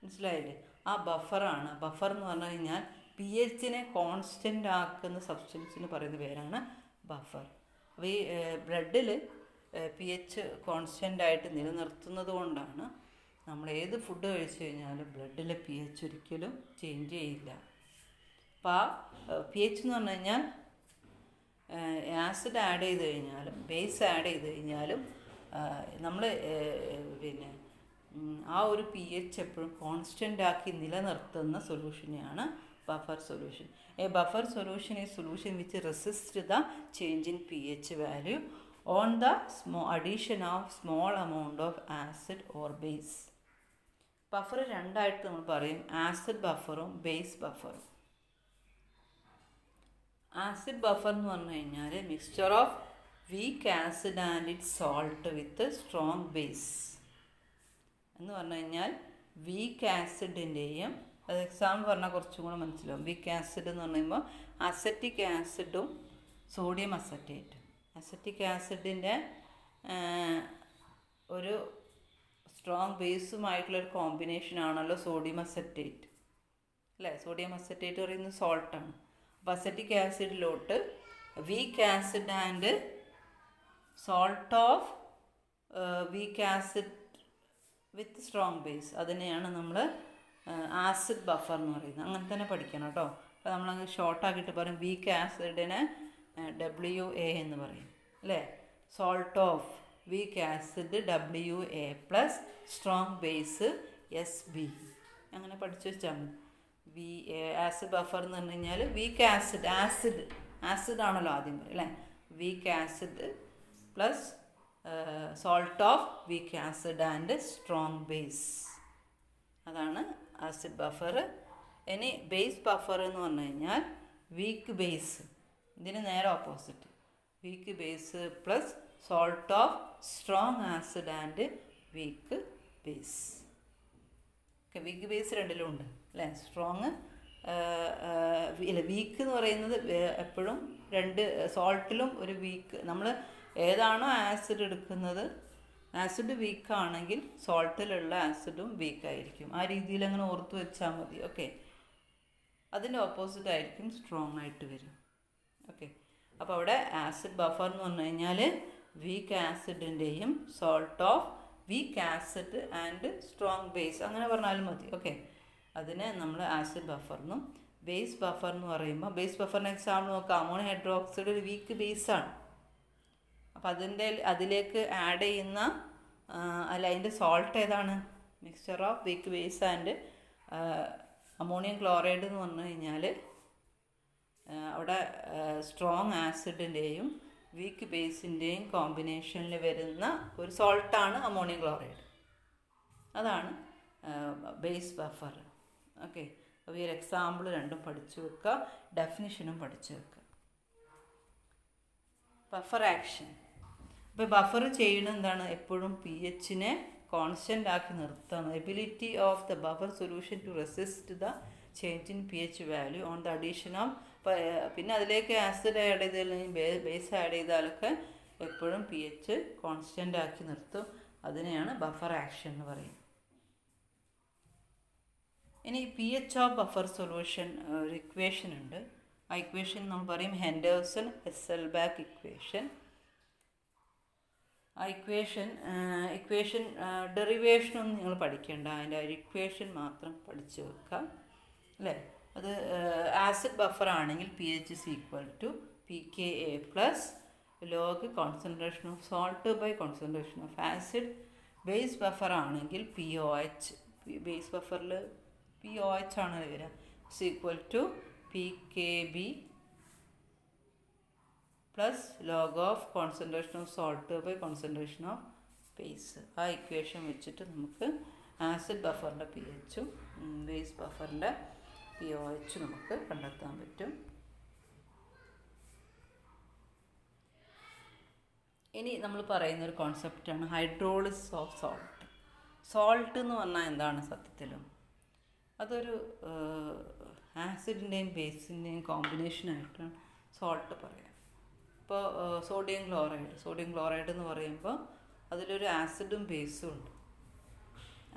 മനസ്സിലായില്ലേ? ആ ബഫറാണ്. ബഫർ എന്ന് പറഞ്ഞു കഴിഞ്ഞാൽ pHനെ കോൺസ്റ്റൻ്റ് ആക്കുന്ന സബ്സ്റ്റൻസിന് പറയുന്ന പേരാണ് ബഫർ. അപ്പോൾ ഈ ബ്ലഡിൽ pH കോൺസ്റ്റൻ്റ് ആയിട്ട് നിലനിർത്തുന്നത് കൊണ്ടാണ് നമ്മൾ ഏത് ഫുഡ് കഴിച്ചു കഴിഞ്ഞാലും ബ്ലഡിലെ pH ഒരിക്കലും ചേഞ്ച് ചെയ്യില്ല. അപ്പോൾ ആ pH എന്ന് പറഞ്ഞു കഴിഞ്ഞാൽ ആസിഡ് ആഡ് ചെയ്ത് കഴിഞ്ഞാലും ബേസ് ആഡ് ചെയ്ത് കഴിഞ്ഞാലും നമ്മൾ പിന്നെ ആ ഒരു pH എപ്പോഴും കോൺസ്റ്റൻ്റ് ആക്കി നിലനിർത്തുന്ന സൊല്യൂഷനെയാണ് buffer solution. A buffer solution is solution which resist the change in pH value on the addition of small amount of acid or base. Buffer രണ്ടായിട്ട് നമ്മൾ പറയും, ആസിഡ് ബഫറും ബേസ് ബഫറും. ആസിഡ് ബഫർ എന്ന് പറഞ്ഞു കഴിഞ്ഞാൽ mixture of weak acid and it salt with strong base എന്ന് പറഞ്ഞു കഴിഞ്ഞാൽ വീക്ക് ആസിഡിൻ്റെയും, അത് എക്സാമ്പിൾ പറഞ്ഞാൽ കുറച്ചും കൂടെ മനസ്സിലാവും. വീക്ക് ആസിഡ് എന്ന് പറയുമ്പോൾ അസറ്റിക് ആസിഡും സോഡിയം അസറ്റേറ്റും. അസറ്റിക് ആസിഡിൻ്റെ ഒരു സ്ട്രോങ് ബേസുമായിട്ടുള്ളൊരു കോമ്പിനേഷനാണല്ലോ സോഡിയം അസറ്റേറ്റ്, അല്ലേ? സോഡിയം അസറ്റേറ്റ് പറയുന്നത് സോൾട്ടാണ്. അപ്പോൾ അസറ്റിക് ആസിഡിലോട്ട് weak acid and salt of weak acid with strong base, അതിനെയാണ് നമ്മൾ ആസിഡ് ബഫർ എന്ന് പറയുന്നത്. അങ്ങനെ തന്നെ പഠിക്കണം കേട്ടോ. അപ്പോൾ നമ്മളങ്ങ് ഷോർട്ടാക്കിയിട്ട് പറയും വീക്ക് ആസിഡിനെ WA എന്ന് പറയും, അല്ലേ? Salt of weak acid WA plus strong base SB, അങ്ങനെ പഠിച്ചു വെച്ചാൽ മതി. ആസിഡ് ബഫർ എന്ന് പറഞ്ഞു കഴിഞ്ഞാൽ വീക്ക് ആസിഡ് ആണല്ലോ ആദ്യം പറയും, അല്ലേ? Weak acid plus salt of weak acid and strong base, അതാണ് ആസിഡ് ബഫർ. ഇനി ബേസ് ബഫർ എന്ന് പറഞ്ഞു കഴിഞ്ഞാൽ വീക്ക് ബേസ്, ഇതിന് നേരെ opposite. Weak base plus salt of strong acid and weak base. Okay, weak base രണ്ടിലും ഉണ്ട്, അല്ലേ? സ്ട്രോങ് ഇല്ല, വീക്ക് എന്ന് പറയുന്നത് എപ്പോഴും രണ്ട് സോൾട്ടിലും ഒരു വീക്ക്. നമ്മൾ ഏതാണോ ആസിഡ് എടുക്കുന്നത്, ആസിഡ് വീക്കാണെങ്കിൽ സോൾട്ടിലുള്ള ആസിഡും വീക്കായിരിക്കും. ആ രീതിയിൽ അങ്ങനെ ഓർത്ത് വെച്ചാൽ മതി. ഓക്കെ, അതിൻ്റെ ഓപ്പോസിറ്റ് ആയിരിക്കും സ്ട്രോങ് ആയിട്ട് വരും. ഓക്കെ, അപ്പോൾ അവിടെ ആസിഡ് ബഫർ എന്ന് പറഞ്ഞു കഴിഞ്ഞാൽ വീക്ക് ആസിഡിൻ്റെയും salt of weak acid and strong base, അങ്ങനെ പറഞ്ഞാലും മതി. ഓക്കെ, അതിനെ നമ്മൾ ആസിഡ് ബഫർ എന്നും. ബേസ് ബഫർ എന്ന് പറയുമ്പോൾ ബേസ് ബഫറിന് എക്സാമ്പിൾ നോക്കാം. അമോണിയം ഹൈഡ്രോക്സൈഡ് ഒരു വീക്ക് ബേസാണ്. അപ്പോൾ അതിലേക്ക് ആഡ് ചെയ്യുന്ന അതിൻ്റെ സോൾട്ട് ഏതാണ്? Mixture of weak base and ammonium chloride എന്ന് പറഞ്ഞു കഴിഞ്ഞാൽ അവിടെ സ്ട്രോങ് ആസിഡിൻ്റെയും വീക്ക് ബേസിൻ്റെയും കോമ്പിനേഷനിൽ വരുന്ന ഒരു സോൾട്ടാണ് അമോണിയം ക്ലോറൈഡ്. അതാണ് ബേസ് ബഫർ. ഓക്കെ, അപ്പോൾ ഈ ഒരു എക്സാമ്പിൾ രണ്ടും പഠിച്ചു വെക്കുക, ഡെഫിനിഷനും പഠിച്ചു വെക്കുക. Buffer action. ഇപ്പോൾ ബഫർ ചെയ്യുന്നത് എന്താണ്? എപ്പോഴും pHനെ കോൺസ്റ്റൻ്റ് ആക്കി നിർത്തുകയാണ്. Ability of the buffer solution to resist the change in pH value on the addition of, പിന്നെ അതിലേക്ക് ആസിഡ് ആഡ് ചെയ്താലും ബേസ് ആഡ് ചെയ്താലൊക്കെ എപ്പോഴും pH കോൺസ്റ്റൻ്റ് ആക്കി നിർത്തും. അതിനെയാണ് ബഫർ ആക്ഷൻ എന്ന് പറയുന്നത്. ഇനി pH ഓഫ് ബഫർ സൊല്യൂഷൻ ഒരു ഇക്വേഷൻ ഉണ്ട്. ആ ഇക്വേഷൻ നമ്മൾ പറയും ഹെൻഡേഴ്സൺ ഹെസൽബാക്ക് ഇക്വേഷൻ. ആ ഇക്വേഷൻ ഡെറിവേഷനൊന്നും നിങ്ങൾ പഠിക്കേണ്ട, അതിൻ്റെ ഒരു ഇക്വേഷൻ മാത്രം പഠിച്ചു വെക്കാം, അല്ലേ? അത് ആസിഡ് ബഫർ ആണെങ്കിൽ pH is equal to pKa plus log concentration of salt by concentration of acid. Base buffer ആണെങ്കിൽ POH, ബേസ് ബഫറിൽ POH ആണ് വരിക, is equal to pKb plus log of concentration of salt by concentration of base. ആ equation വെച്ചിട്ട് നമുക്ക് acid ബഫറിൻ്റെ pHഉം base ബഫറിൻ്റെ POH നമുക്ക് കണ്ടെത്താൻ പറ്റും. ഇനി നമ്മൾ പറയുന്നൊരു കോൺസെപ്റ്റാണ് ഹൈഡ്രോളിസിസ് ഓഫ് സോൾട്ട്. സോൾട്ട് എന്ന് പറഞ്ഞാൽ എന്താണ് സത്യത്തിലും? അതൊരു ആസിഡിൻ്റെയും ബേസിൻ്റെയും കോമ്പിനേഷനായിട്ടാണ് സോൾട്ട് പറയാം. ഇപ്പോൾ സോഡിയം ക്ലോറൈഡ് എന്ന് പറയുമ്പോൾ അതിലൊരു ആസിഡും ബേസും ഉണ്ട്.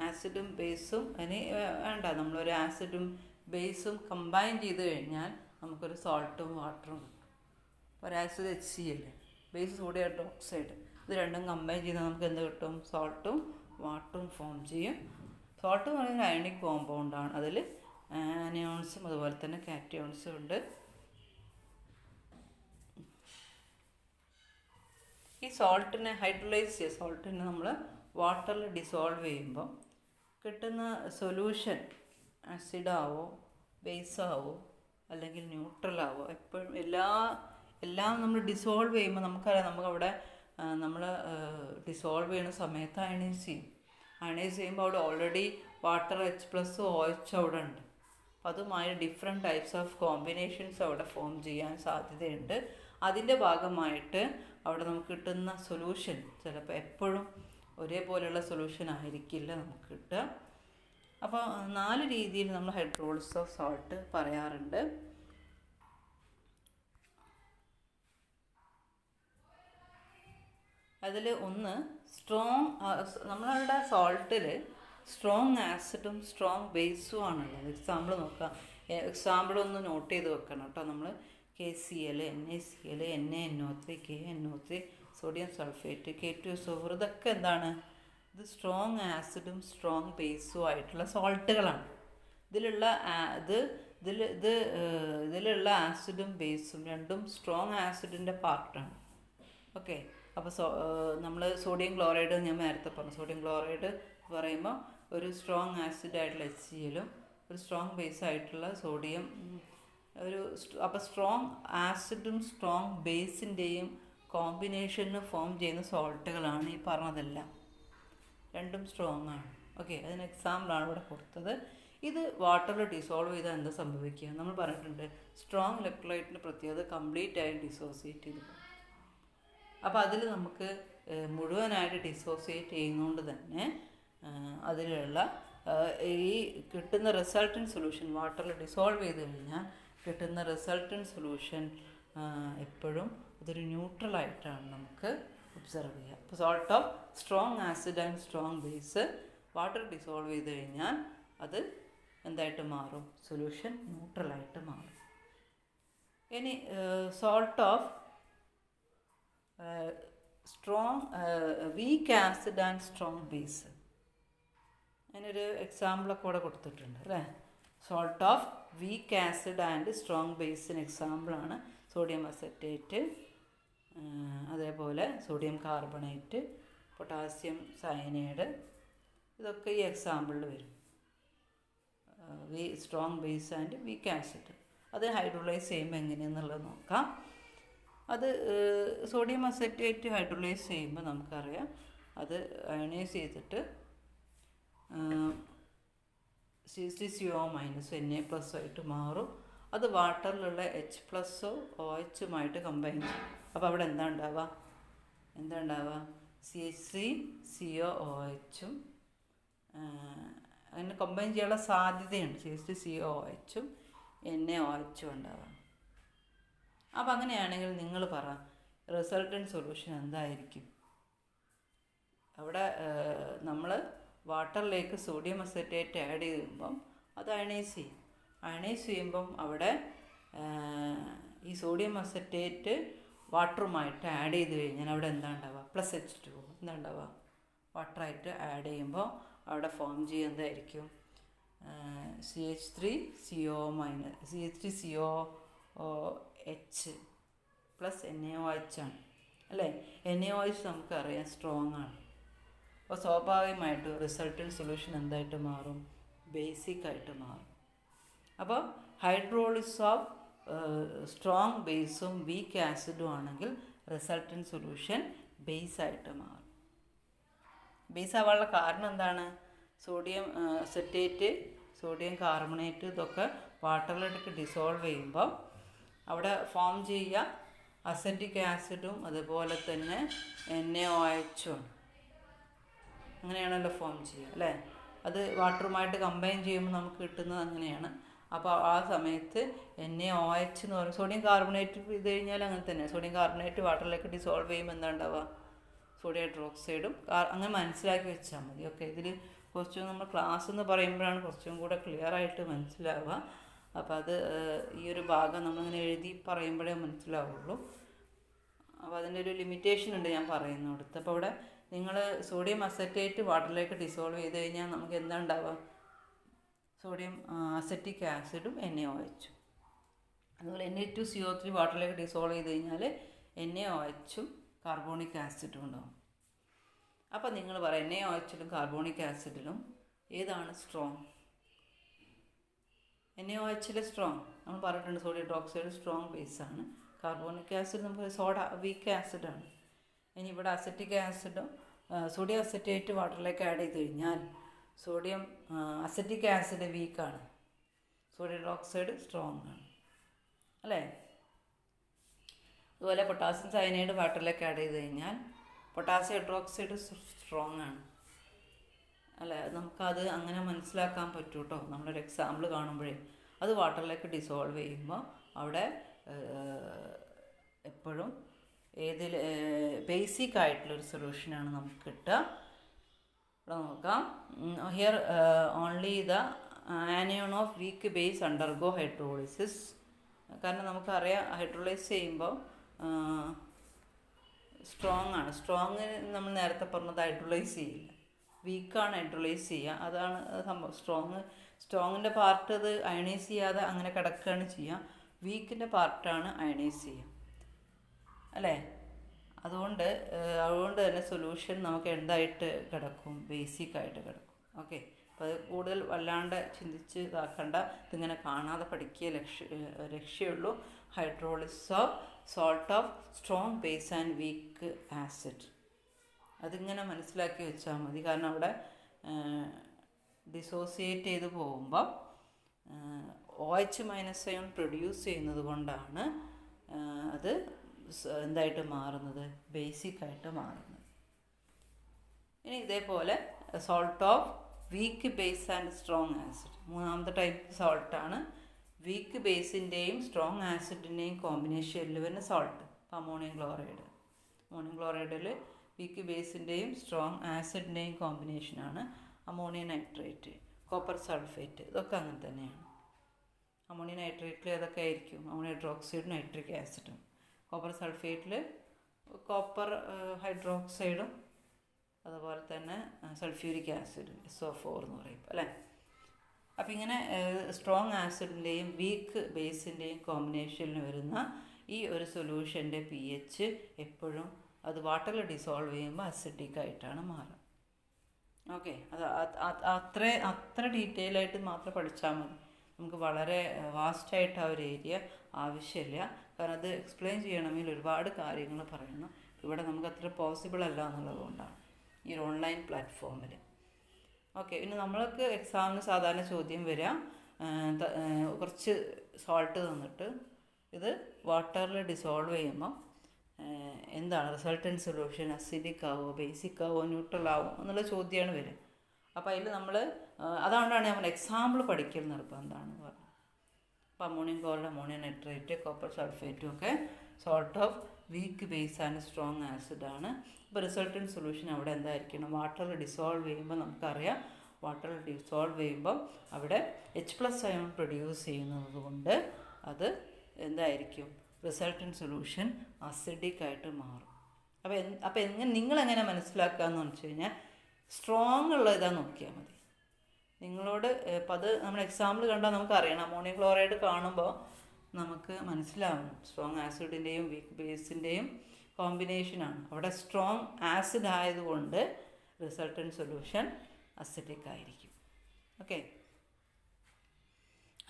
ആസിഡും ബേസും അതിന് വേണ്ട, നമ്മളൊരു ആസിഡും ബേസും കമ്പൈൻ ചെയ്ത് കഴിഞ്ഞാൽ നമുക്കൊരു സോൾട്ടും വാട്ടറും കിട്ടും. ഒരു acid HCl, base sodium hydroxide, ഇത് രണ്ടും കമ്പൈൻ ചെയ്താൽ നമുക്ക് എന്ത് കിട്ടും? സോൾട്ടും വാട്ടറും ഫോം ചെയ്യും. സോൾട്ട് എന്ന് പറയുന്നത് അയണിക് കോമ്പൗണ്ടാണ്. അതിൽ ആനയോൺസും അതുപോലെ തന്നെ കാറ്റയോൺസും ഉണ്ട്. ഈ സോൾട്ടിനെ നമ്മൾ വാട്ടറിൽ ഡിസോൾവ് ചെയ്യുമ്പോൾ കിട്ടുന്ന സൊല്യൂഷൻ ആസിഡാവോ ബേസാവോ അല്ലെങ്കിൽ ന്യൂട്രലാവോ, എപ്പോഴും എല്ലാം നമ്മൾ ഡിസോൾവ് ചെയ്യുമ്പോൾ നമുക്കറിയാം, നമുക്കവിടെ നമ്മൾ ഡിസോൾവ് ചെയ്യുന്ന സമയത്ത് അയണൈസ് ചെയ്യുമ്പോൾ അവിടെ ഓൾറെഡി വാട്ടർ H+ OH അവിടെ ഉണ്ട്. അപ്പോൾ അതുമായി ഡിഫറെൻറ്റ് ടൈപ്സ് ഓഫ് കോമ്പിനേഷൻസ് അവിടെ ഫോം ചെയ്യാൻ സാധ്യതയുണ്ട്. അതിൻ്റെ ഭാഗമായിട്ട് അവിടെ നമുക്ക് കിട്ടുന്ന സൊല്യൂഷൻ ചിലപ്പോൾ എപ്പോഴും ഒരേപോലെയുള്ള സൊല്യൂഷൻ ആയിരിക്കില്ല നമുക്ക് കിട്ടുക. അപ്പോൾ 4 രീതിയിൽ നമ്മൾ ഹൈഡ്രോളിസിസ് ഓഫ് സോൾട്ട് പറയാറുണ്ട്. അതിൽ ഒന്ന് നമ്മളുടെ സോൾട്ടിൽ സ്ട്രോങ് ആസിഡും സ്ട്രോങ് ബേസും ആണുള്ളത്. എക്സാമ്പിൾ ഒന്ന് നോട്ട് ചെയ്ത് വെക്കണം കേട്ടോ. നമ്മൾ KCl, NaCl, NaNO3, KNO3, sodium sulphate, K2SO4, ഇതൊക്കെ എന്താണ്? ഇത് സ്ട്രോങ് ആസിഡും സ്ട്രോങ് ബേസും ആയിട്ടുള്ള സോൾട്ടുകളാണ്. ഇതിലുള്ള ആസിഡും ബേസും രണ്ടും സ്ട്രോങ് ആസിഡിൻ്റെ പാർട്ടാണ്. ഓക്കെ. അപ്പോൾ നമ്മൾ സോഡിയം ക്ലോറൈഡ് ഞാൻ നേരത്തെ പറഞ്ഞു. സോഡിയം ക്ലോറൈഡ് പറയുമ്പോൾ ഒരു സ്ട്രോങ് ആസിഡായിട്ടുള്ള HCl-ഉം ഒരു സ്ട്രോങ് ബേസായിട്ടുള്ള സോഡിയം അപ്പോൾ സ്ട്രോങ് ആസിഡും സ്ട്രോങ് ബേസിൻ്റെയും കോമ്പിനേഷന് ഫോം ചെയ്യുന്ന സോൾട്ടുകളാണ് ഈ പറഞ്ഞതെല്ലാം. രണ്ടും സ്ട്രോങ് ആണ്. ഓക്കെ, അതിന് എക്സാമ്പിളാണ് ഇവിടെ കൊടുത്തത്. ഇത് വാട്ടറിൽ ഡിസോൾവ് ചെയ്താൽ എന്താ സംഭവിക്കുക? നമ്മൾ പറഞ്ഞിട്ടുണ്ട്, സ്ട്രോങ് ഇലക്ട്രോലൈറ്റിൻ്റെ പ്രത്യേകത കംപ്ലീറ്റ് ആയി ഡിസോസിയേറ്റ് ചെയ്ത് പോകും. അപ്പോൾ അതിൽ നമുക്ക് മുഴുവനായിട്ട് ഡിസോസിയേറ്റ് ചെയ്യുന്നതുകൊണ്ട് തന്നെ അതിലുള്ള ഈ കിട്ടുന്ന റിസൾട്ടൻറ്റ് സൊല്യൂഷൻ വാട്ടറിൽ ഡിസോൾവ് ചെയ്ത് കഴിഞ്ഞാൽ കിട്ടുന്ന റിസൾട്ടൻറ്റ് സൊല്യൂഷൻ എപ്പോഴും അതൊരു ന്യൂട്രലായിട്ടാണ് നമുക്ക് ഒബ്സർവ് ചെയ്യുക. അപ്പോൾ salt of strong acid and strong base water dissolve ചെയ്ത് കഴിഞ്ഞാൽ അത് എന്തായിട്ട് മാറും? സൊല്യൂഷൻ ന്യൂട്രലായിട്ട് മാറും. ഇനി salt of weak acid and strong base, അതിനൊരു എക്സാമ്പിളൊക്കെ ഇവിടെ കൊടുത്തിട്ടുണ്ട് അല്ലേ. Salt of weak acid and strong ബേസിന് എക്സാമ്പിളാണ് സോഡിയം അസറ്റേറ്റ്, അതേപോലെ സോഡിയം കാർബണേറ്റ്, പൊട്ടാസ്യം സയനൈഡ്, ഇതൊക്കെ ഈ എക്സാമ്പിളിൽ വരും. Strong base and weak acid അത് ഹൈഡ്രോളൈസ് ചെയ്യുമ്പോൾ എങ്ങനെയാണെന്നുള്ളത് നോക്കാം. അത് സോഡിയം അസറ്റേറ്റ് ഹൈഡ്രോളൈസ് ചെയ്യുമ്പോൾ നമുക്കറിയാം അത് അയണൈസ് ചെയ്തിട്ട് CH3CO- Na+ ആയിട്ട് മാറും. അത് വാട്ടറിലുള്ള H+ OH കമ്പൈൻ ചെയ്യും. അപ്പോൾ അവിടെ എന്താ ഉണ്ടാവുക? CH3COOH അങ്ങനെ കമ്പൈൻ ചെയ്യാനുള്ള സാധ്യതയുണ്ട്. CH3COOH NaOH ഉണ്ടാവാം. അപ്പോൾ അങ്ങനെയാണെങ്കിൽ നിങ്ങൾ പറ, റിസൾട്ടൻറ്റ് സൊല്യൂഷൻ എന്തായിരിക്കും? അവിടെ നമ്മൾ വാട്ടറിലേക്ക് സോഡിയം അസറ്റേറ്റ് ആഡ് ചെയ്യുമ്പം അത് അയണൈസ് ചെയ്യുമ്പം അവിടെ ഈ സോഡിയം അസറ്റേറ്റ് വാട്ടറുമായിട്ട് ആഡ് ചെയ്ത് കഴിഞ്ഞാൽ അവിടെ എന്താ ഉണ്ടാവുക? +H2O എന്താ ഉണ്ടാവുക? വാട്ടറായിട്ട് ആഡ് ചെയ്യുമ്പോൾ അവിടെ ഫോം ചെയ്യുന്നതായിരിക്കും CH3COOH + NaOH ആണ് അല്ലേ. NaOH നമുക്കറിയാം സ്ട്രോങ് ആണ്. അപ്പോൾ സ്വാഭാവികമായിട്ട് റിസൾട്ടൻറ്റ് സൊല്യൂഷൻ എന്തായിട്ട് മാറും? ബേസിക്കായിട്ട് മാറും. അപ്പോൾ ഹൈഡ്രോളിസിസ് ഓഫ് സ്ട്രോങ് ബേസും വീക്ക് ആസിഡും ആണെങ്കിൽ റിസൾട്ടൻറ്റ് സൊല്യൂഷൻ ബേസായിട്ട് മാറും. ബേസ് ആവാനുള്ള കാരണം എന്താണ്? സോഡിയം അസറ്റേറ്റ്, സോഡിയം കാർബണേറ്റ് ഇതൊക്കെ വാട്ടറിലേക്ക് ഡിസോൾവ് ചെയ്യുമ്പോൾ അവിടെ ഫോം ചെയ്യുക അസറ്റിക് ആസിഡും അതുപോലെ തന്നെ NaOH ആണ്. അങ്ങനെയാണല്ലോ ഫോം ചെയ്യുക അല്ലേ. അത് വാട്ടറുമായിട്ട് കമ്പൈൻ ചെയ്യുമ്പോൾ നമുക്ക് കിട്ടുന്നത് അങ്ങനെയാണ്. അപ്പോൾ ആ സമയത്ത് NaOH എന്ന് പറയും. സോഡിയം കാർബണേറ്റ് ചെയ്ത് കഴിഞ്ഞാൽ അങ്ങനെ തന്നെ. സോഡിയം കാർബണേറ്റ് വാട്ടറിലേക്ക് ഡിസോൾവ് ചെയ്യുമ്പോൾ എന്താ ഉണ്ടാവുക? സോഡിയം ഹൈഡ്രോക്സൈഡും അങ്ങനെ മനസ്സിലാക്കി വെച്ചാൽ മതി. ഓക്കെ, ഇതിൽ കുറച്ചും നമ്മൾ ക്ലാസ് എന്ന് പറയുമ്പോഴാണ് കുറച്ചും കൂടെ ക്ലിയർ ആയിട്ട് മനസ്സിലാവുക. അപ്പോൾ അത് ഈ ഒരു ഭാഗം നമ്മളിങ്ങനെ എഴുതി പറയുമ്പോഴേ മനസ്സിലാവുള്ളൂ. അപ്പോൾ അതിൻ്റെ ഒരു ലിമിറ്റേഷൻ ഉണ്ട് ഞാൻ പറയുന്നിടത്ത്. അപ്പോൾ ഇവിടെ നിങ്ങൾ സോഡിയം അസറ്റേറ്റ് വാട്ടറിലേക്ക് ഡിസോൾവ് ചെയ്ത് കഴിഞ്ഞാൽ നമുക്ക് എന്താ ഉണ്ടാവുക? സോഡിയം അസറ്റിക് ആസിഡും NaOH. അതുപോലെ Na2CO3 വാട്ടറിലേക്ക് ഡിസോൾവ് ചെയ്ത് കഴിഞ്ഞാൽ NaOHും കാർബോണിക് ആസിഡും ഉണ്ടാവും. അപ്പോൾ നിങ്ങൾ പറയാം NaOHലും കാർബോണിക് ആസിഡിലും ഏതാണ് സ്ട്രോങ്? NaOHൽ സ്ട്രോങ് നമ്മൾ പറഞ്ഞിട്ടുണ്ട്. സോഡിയം ഹൈഡ്രോക്സൈഡ് സ്ട്രോങ് ബേസാണ്. കാർബോണിക് ആസിഡ് നമുക്ക് സോഡ വീക്ക് ആസിഡാണ്. ഇനി ഇവിടെ അസറ്റിക് ആസിഡും സോഡിയം അസറ്റേറ്റ് വാട്ടറിലേക്ക് ആഡ് ചെയ്ത് കഴിഞ്ഞാൽ സോഡിയം അസറ്റിക് ആസിഡ് വീക്കാണ്, സോഡിയം ഹൈഡ്രോക്സൈഡ് സ്ട്രോങ് ആണ് അല്ലേ. അതുപോലെ പൊട്ടാസ്യം സയനൈഡ് വാട്ടറിലേക്ക് ആഡ് ചെയ്ത് കഴിഞ്ഞാൽ പൊട്ടാസ്യം ഹൈഡ്രോക്സൈഡ് സ്ട്രോങ് ആണ് അല്ലേ. നമുക്കത് അങ്ങനെ മനസ്സിലാക്കാൻ പറ്റും കേട്ടോ. നമ്മളൊരു എക്സാമ്പിൾ കാണുമ്പോഴേ അത് വാട്ടറിലേക്ക് ഡിസോൾവ് ചെയ്യുമ്പോൾ അവിടെ എപ്പോഴും ഏതിൽ ബേസിക് ആയിട്ടുള്ളൊരു സൊല്യൂഷനാണ് നമുക്ക് കിട്ടുക. ഇവിടെ നോക്കാം. Here only the anion of weak base undergo hydrolysis. കാരണം നമുക്കറിയാം ഹൈഡ്രോളൈസ് ചെയ്യുമ്പോൾ സ്ട്രോങ് ആണ്. സ്ട്രോങ് നമ്മൾ നേരത്തെ പറഞ്ഞത് ഹൈഡ്രോളൈസ് ചെയ്യില്ല, വീക്കാണ് ഹൈഡ്രോളൈസ് ചെയ്യുക. അതാണ് സംഭവം. സ്ട്രോങ്ങിൻ്റെ പാർട്ട് അത് അയണൈസ് ചെയ്യാതെ അങ്ങനെ കിടക്കുകയാണ് ചെയ്യുക. വീക്കിൻ്റെ പാർട്ടാണ് അയണൈസ് ചെയ്യുക അല്ലേ. അതുകൊണ്ട് തന്നെ സൊല്യൂഷൻ നമുക്ക് എന്തായിട്ട് കിടക്കും? ബേസിക്കായിട്ട് കിടക്കും. ഓക്കെ, അപ്പോൾ അത് കൂടുതൽ വല്ലാണ്ട് ചിന്തിച്ച് ഇതാക്കണ്ട. ഇതിങ്ങനെ കാണാതെ പഠിക്കുക ലക്ഷ്യമുള്ളൂ. Hydrolysis of salt of strong base and weak acid. അതിങ്ങനെ മനസ്സിലാക്കി വെച്ചാൽ മതി. കാരണം അവിടെ ഡിസോസിയേറ്റ് ചെയ്ത് പോകുമ്പോൾ OH മൈനസ് അയോൺ പ്രൊഡ്യൂസ് ചെയ്യുന്നത് കൊണ്ടാണ് അത് എന്തായിട്ട് മാറുന്നത്? ബേസിക്കായിട്ട് മാറുന്നത്. ഇനി ഇതേപോലെ salt of weak base and strong acid. മൂന്നാമത്തെ ടൈപ്പ് സോൾട്ടാണ്. വീക്ക് ബേസിൻ്റെയും സ്ട്രോങ് ആസിഡിൻ്റെയും കോമ്പിനേഷനിൽ വരുന്ന സോൾട്ട്. അപ്പോൾ അമോണിയം ക്ലോറൈഡിൽ വീക്ക് ബേസിൻ്റെയും സ്ട്രോങ് ആസിഡിൻ്റെയും കോമ്പിനേഷനാണ് അമോണിയം നൈട്രേറ്റ്, കോപ്പർ സൾഫേറ്റ്. ഇതൊക്കെ അങ്ങനെ തന്നെയാണ്. അമോണിയം നൈട്രേറ്റിൽ ഏതൊക്കെ ആയിരിക്കും? അമോണിയം ഹൈഡ്രോക്സൈഡും നൈട്രിക് ആസിഡും. കോപ്പർ സൾഫേറ്റിൽ കോപ്പർ ഹൈഡ്രോക്സൈഡും അതുപോലെ തന്നെ സൾഫ്യൂരിക് ആസിഡ് SO4 എന്ന് പറയും അല്ലേ. അപ്പോൾ ഇങ്ങനെ സ്ട്രോങ് ആസിഡിൻ്റെയും വീക്ക് ബേസിൻ്റെയും കോമ്പിനേഷനിൽ വരുന്ന ഈ ഒരു സൊല്യൂഷൻ്റെ pH എപ്പോഴും അത് വാട്ടറിൽ ഡിസോൾവ് ചെയ്യുമ്പോൾ അസിഡിക് ആയിട്ടാണ് മാറുക. ഓക്കെ, അത് അത്ര ഡീറ്റെയിൽ ആയിട്ട് മാത്രം പഠിച്ചാൽ മതി. നമുക്ക് വളരെ വാസ്റ്റായിട്ട് ആ ഒരു ഏരിയ ആവശ്യമില്ല. കാരണം അത് എക്സ്പ്ലെയിൻ ചെയ്യണമെങ്കിൽ ഒരുപാട് കാര്യങ്ങൾ പറയണം. ഇവിടെ നമുക്ക് അത്ര പോസിബിൾ അല്ല എന്നുള്ളത് കൊണ്ടാണ് ഈ ഒരു ഓൺലൈൻ പ്ലാറ്റ്ഫോമിൽ. ഓക്കെ, പിന്നെ നമ്മൾക്ക് എക്സാമിന് സാധാരണ ചോദ്യം വരിക കുറച്ച് സോൾട്ട് തന്നിട്ട് ഇത് വാട്ടറിൽ ഡിസോൾവ് ചെയ്യുമ്പോൾ എന്താണ് റിസൾട്ടൻറ്റ് സൊല്യൂഷൻ? അസിഡിക് ആവുമോ, ബേസിക് ആവുമോ, ന്യൂട്രൽ ആവുമോ എന്നുള്ള ചോദ്യമാണ് വരിക. അപ്പോൾ അതിൽ നമ്മൾ അതുകൊണ്ടാണ് നമ്മൾ എക്സാമ്പിൾ പഠിക്കൽ നിർബന്ധമാണെന്ന് പറഞ്ഞത്. അപ്പോൾ ammonium chloride, ammonium nitrate, copper സൾഫേറ്റും ഒക്കെ salt of weak base and strong ആസിഡാണ്. അപ്പോൾ റിസൾട്ടൻറ്റ് സൊല്യൂഷൻ അവിടെ എന്തായിരിക്കണം? വാട്ടറിൽ ഡിസോൾവ് ചെയ്യുമ്പോൾ നമുക്കറിയാം വാട്ടറിൽ ഡിസോൾവ് ചെയ്യുമ്പോൾ അവിടെ H+ അയോൺ പ്രൊഡ്യൂസ് ചെയ്യുന്നത് കൊണ്ട് അത് എന്തായിരിക്കും? റിസൾട്ടൻറ്റ് സൊല്യൂഷൻ അസിഡിക് ആയിട്ട് മാറും. അപ്പോൾ നിങ്ങളെങ്ങനെ മനസ്സിലാക്കുക എന്ന് വെച്ച് കഴിഞ്ഞാൽ സ്ട്രോങ് ഉള്ള ഇതാ നോക്കിയാൽ മതി. നിങ്ങളോട് ഇപ്പം അത് നമ്മൾ എക്സാമ്പിൾ കണ്ടാൽ നമുക്കറിയണം. അമോണിയം ക്ലോറൈഡ് കാണുമ്പോൾ നമുക്ക് മനസ്സിലാവും സ്ട്രോങ് ആസിഡിൻ്റെയും വീക്ക് ബേസിൻ്റെയും കോമ്പിനേഷനാണ്. അവിടെ സ്ട്രോങ് ആസിഡ് ആയതുകൊണ്ട് റിസൾട്ടൻറ്റ് സൊല്യൂഷൻ അസിഡിക് ആയിരിക്കും. ഓക്കെ,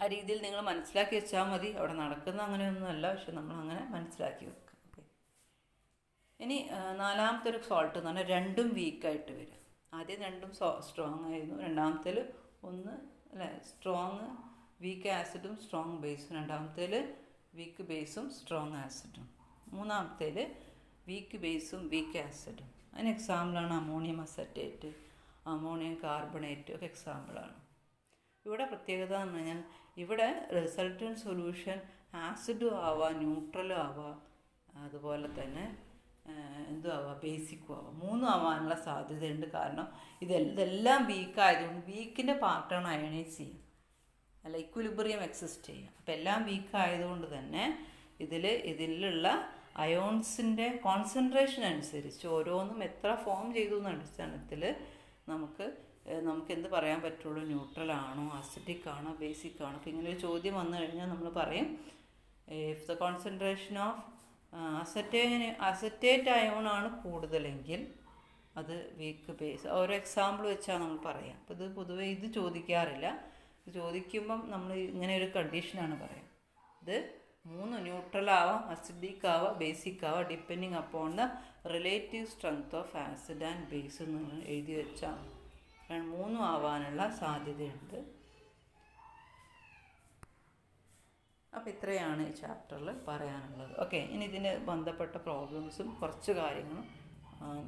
ആ രീതിയിൽ നിങ്ങൾ മനസ്സിലാക്കി വെച്ചാൽ മതി. അവിടെ നടക്കുന്ന അങ്ങനെയൊന്നുമല്ല, പക്ഷെ നമ്മൾ അങ്ങനെ മനസ്സിലാക്കി വെക്കുക. ഓക്കെ, ഇനി നാലാമത്തെ ഒരു സോൾട്ട് എന്ന് പറഞ്ഞാൽ രണ്ടും വീക്കായിട്ട് വരും. ആദ്യം രണ്ടും സ്ട്രോങ് ആയിരുന്നു, രണ്ടാമത്തേൽ ഒന്ന് അല്ലേ സ്ട്രോങ് വീക്ക് ആസിഡും സ്ട്രോങ് ബേസും, രണ്ടാമത്തേൽ വീക്ക് ബേസും സ്ട്രോങ് ആസിഡും, മൂന്നാമത്തേൽ വീക്ക് ബേസും വീക്ക് ആസിഡും. അതിന് എക്സാമ്പിളാണ് അമോണിയം അസറ്റേറ്റ്, അമോണിയം കാർബണേറ്റ് ഒക്കെ എക്സാമ്പിളാണ്. ഇവിടെ പ്രത്യേകത എന്ന് പറഞ്ഞാൽ ഇവിടെ റിസൾട്ടൻറ്റ് സൊല്യൂഷൻ ആസിഡും ആവാം, ന്യൂട്രലും ആവാം, അതുപോലെ തന്നെ എന്തും ആവാം, ബേസിക്കും ആവാം. മൂന്നും ആവാനുള്ള സാധ്യതയുണ്ട്. കാരണം ഇതെല്ലാം വീക്കായതുകൊണ്ട് വീക്കിൻ്റെ പാർട്ടാണ് അയണൈസ് ചെയ്യുക, അല്ല ഇക്വിലിബ്രിയം എക്സിസ്റ്റ് ചെയ്യുക. അപ്പോൾ എല്ലാം വീക്കായതുകൊണ്ട് തന്നെ ഇതിലുള്ള അയോൺസിൻ്റെ കോൺസെൻട്രേഷൻ അനുസരിച്ച് ഓരോന്നും എത്ര ഫോം ചെയ്തു എന്ന അടിസ്ഥാനത്തിൽ നമുക്ക് എന്ത് പറയാൻ പറ്റുള്ളൂ, ന്യൂട്രലാണോ, അസിഡിക് ആണോ, ബേസിക് ആണോ. അപ്പോൾ ഇങ്ങനെ ഒരു ചോദ്യം വന്നു കഴിഞ്ഞാൽ നമ്മൾ പറയും if the concentration of acetate ion ആണ് കൂടുതലെങ്കിൽ അത് വീക്ക് ബേസ്. ഓരോ എക്സാമ്പിൾ വെച്ചാൽ നമ്മൾ പറയാം. അപ്പോൾ ഇത് പൊതുവേ ഇത് ചോദിക്കാറില്ല. ഇത് ചോദിക്കുമ്പം നമ്മൾ ഇങ്ങനെ ഒരു കണ്ടീഷനാണ് പറയാം. ഇത് 3 ന്യൂട്രൽ ആവാം, അസിഡിക് ആവാം, ബേസിക് ആവാം, depending upon the relative strength of acid and base എന്ന് എഴുതി വെച്ചാൽ 3 ആവാനുള്ള സാധ്യതയുണ്ട്. അപ്പോൾ ഇത്രയാണ് ഈ ചാപ്റ്ററിൽ പറയാനുള്ളത്. ഓക്കെ, ഇനി ഇതിന് ബന്ധപ്പെട്ട പ്രോബ്ലംസും കുറച്ച് കാര്യങ്ങളും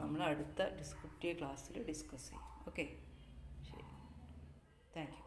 നമ്മൾ അടുത്ത ഡിസ്ക്രിപ്റ്റീവ് ക്ലാസ്സിൽ ഡിസ്കസ് ചെയ്യും. ഓക്കെ, ശരി, താങ്ക് യു.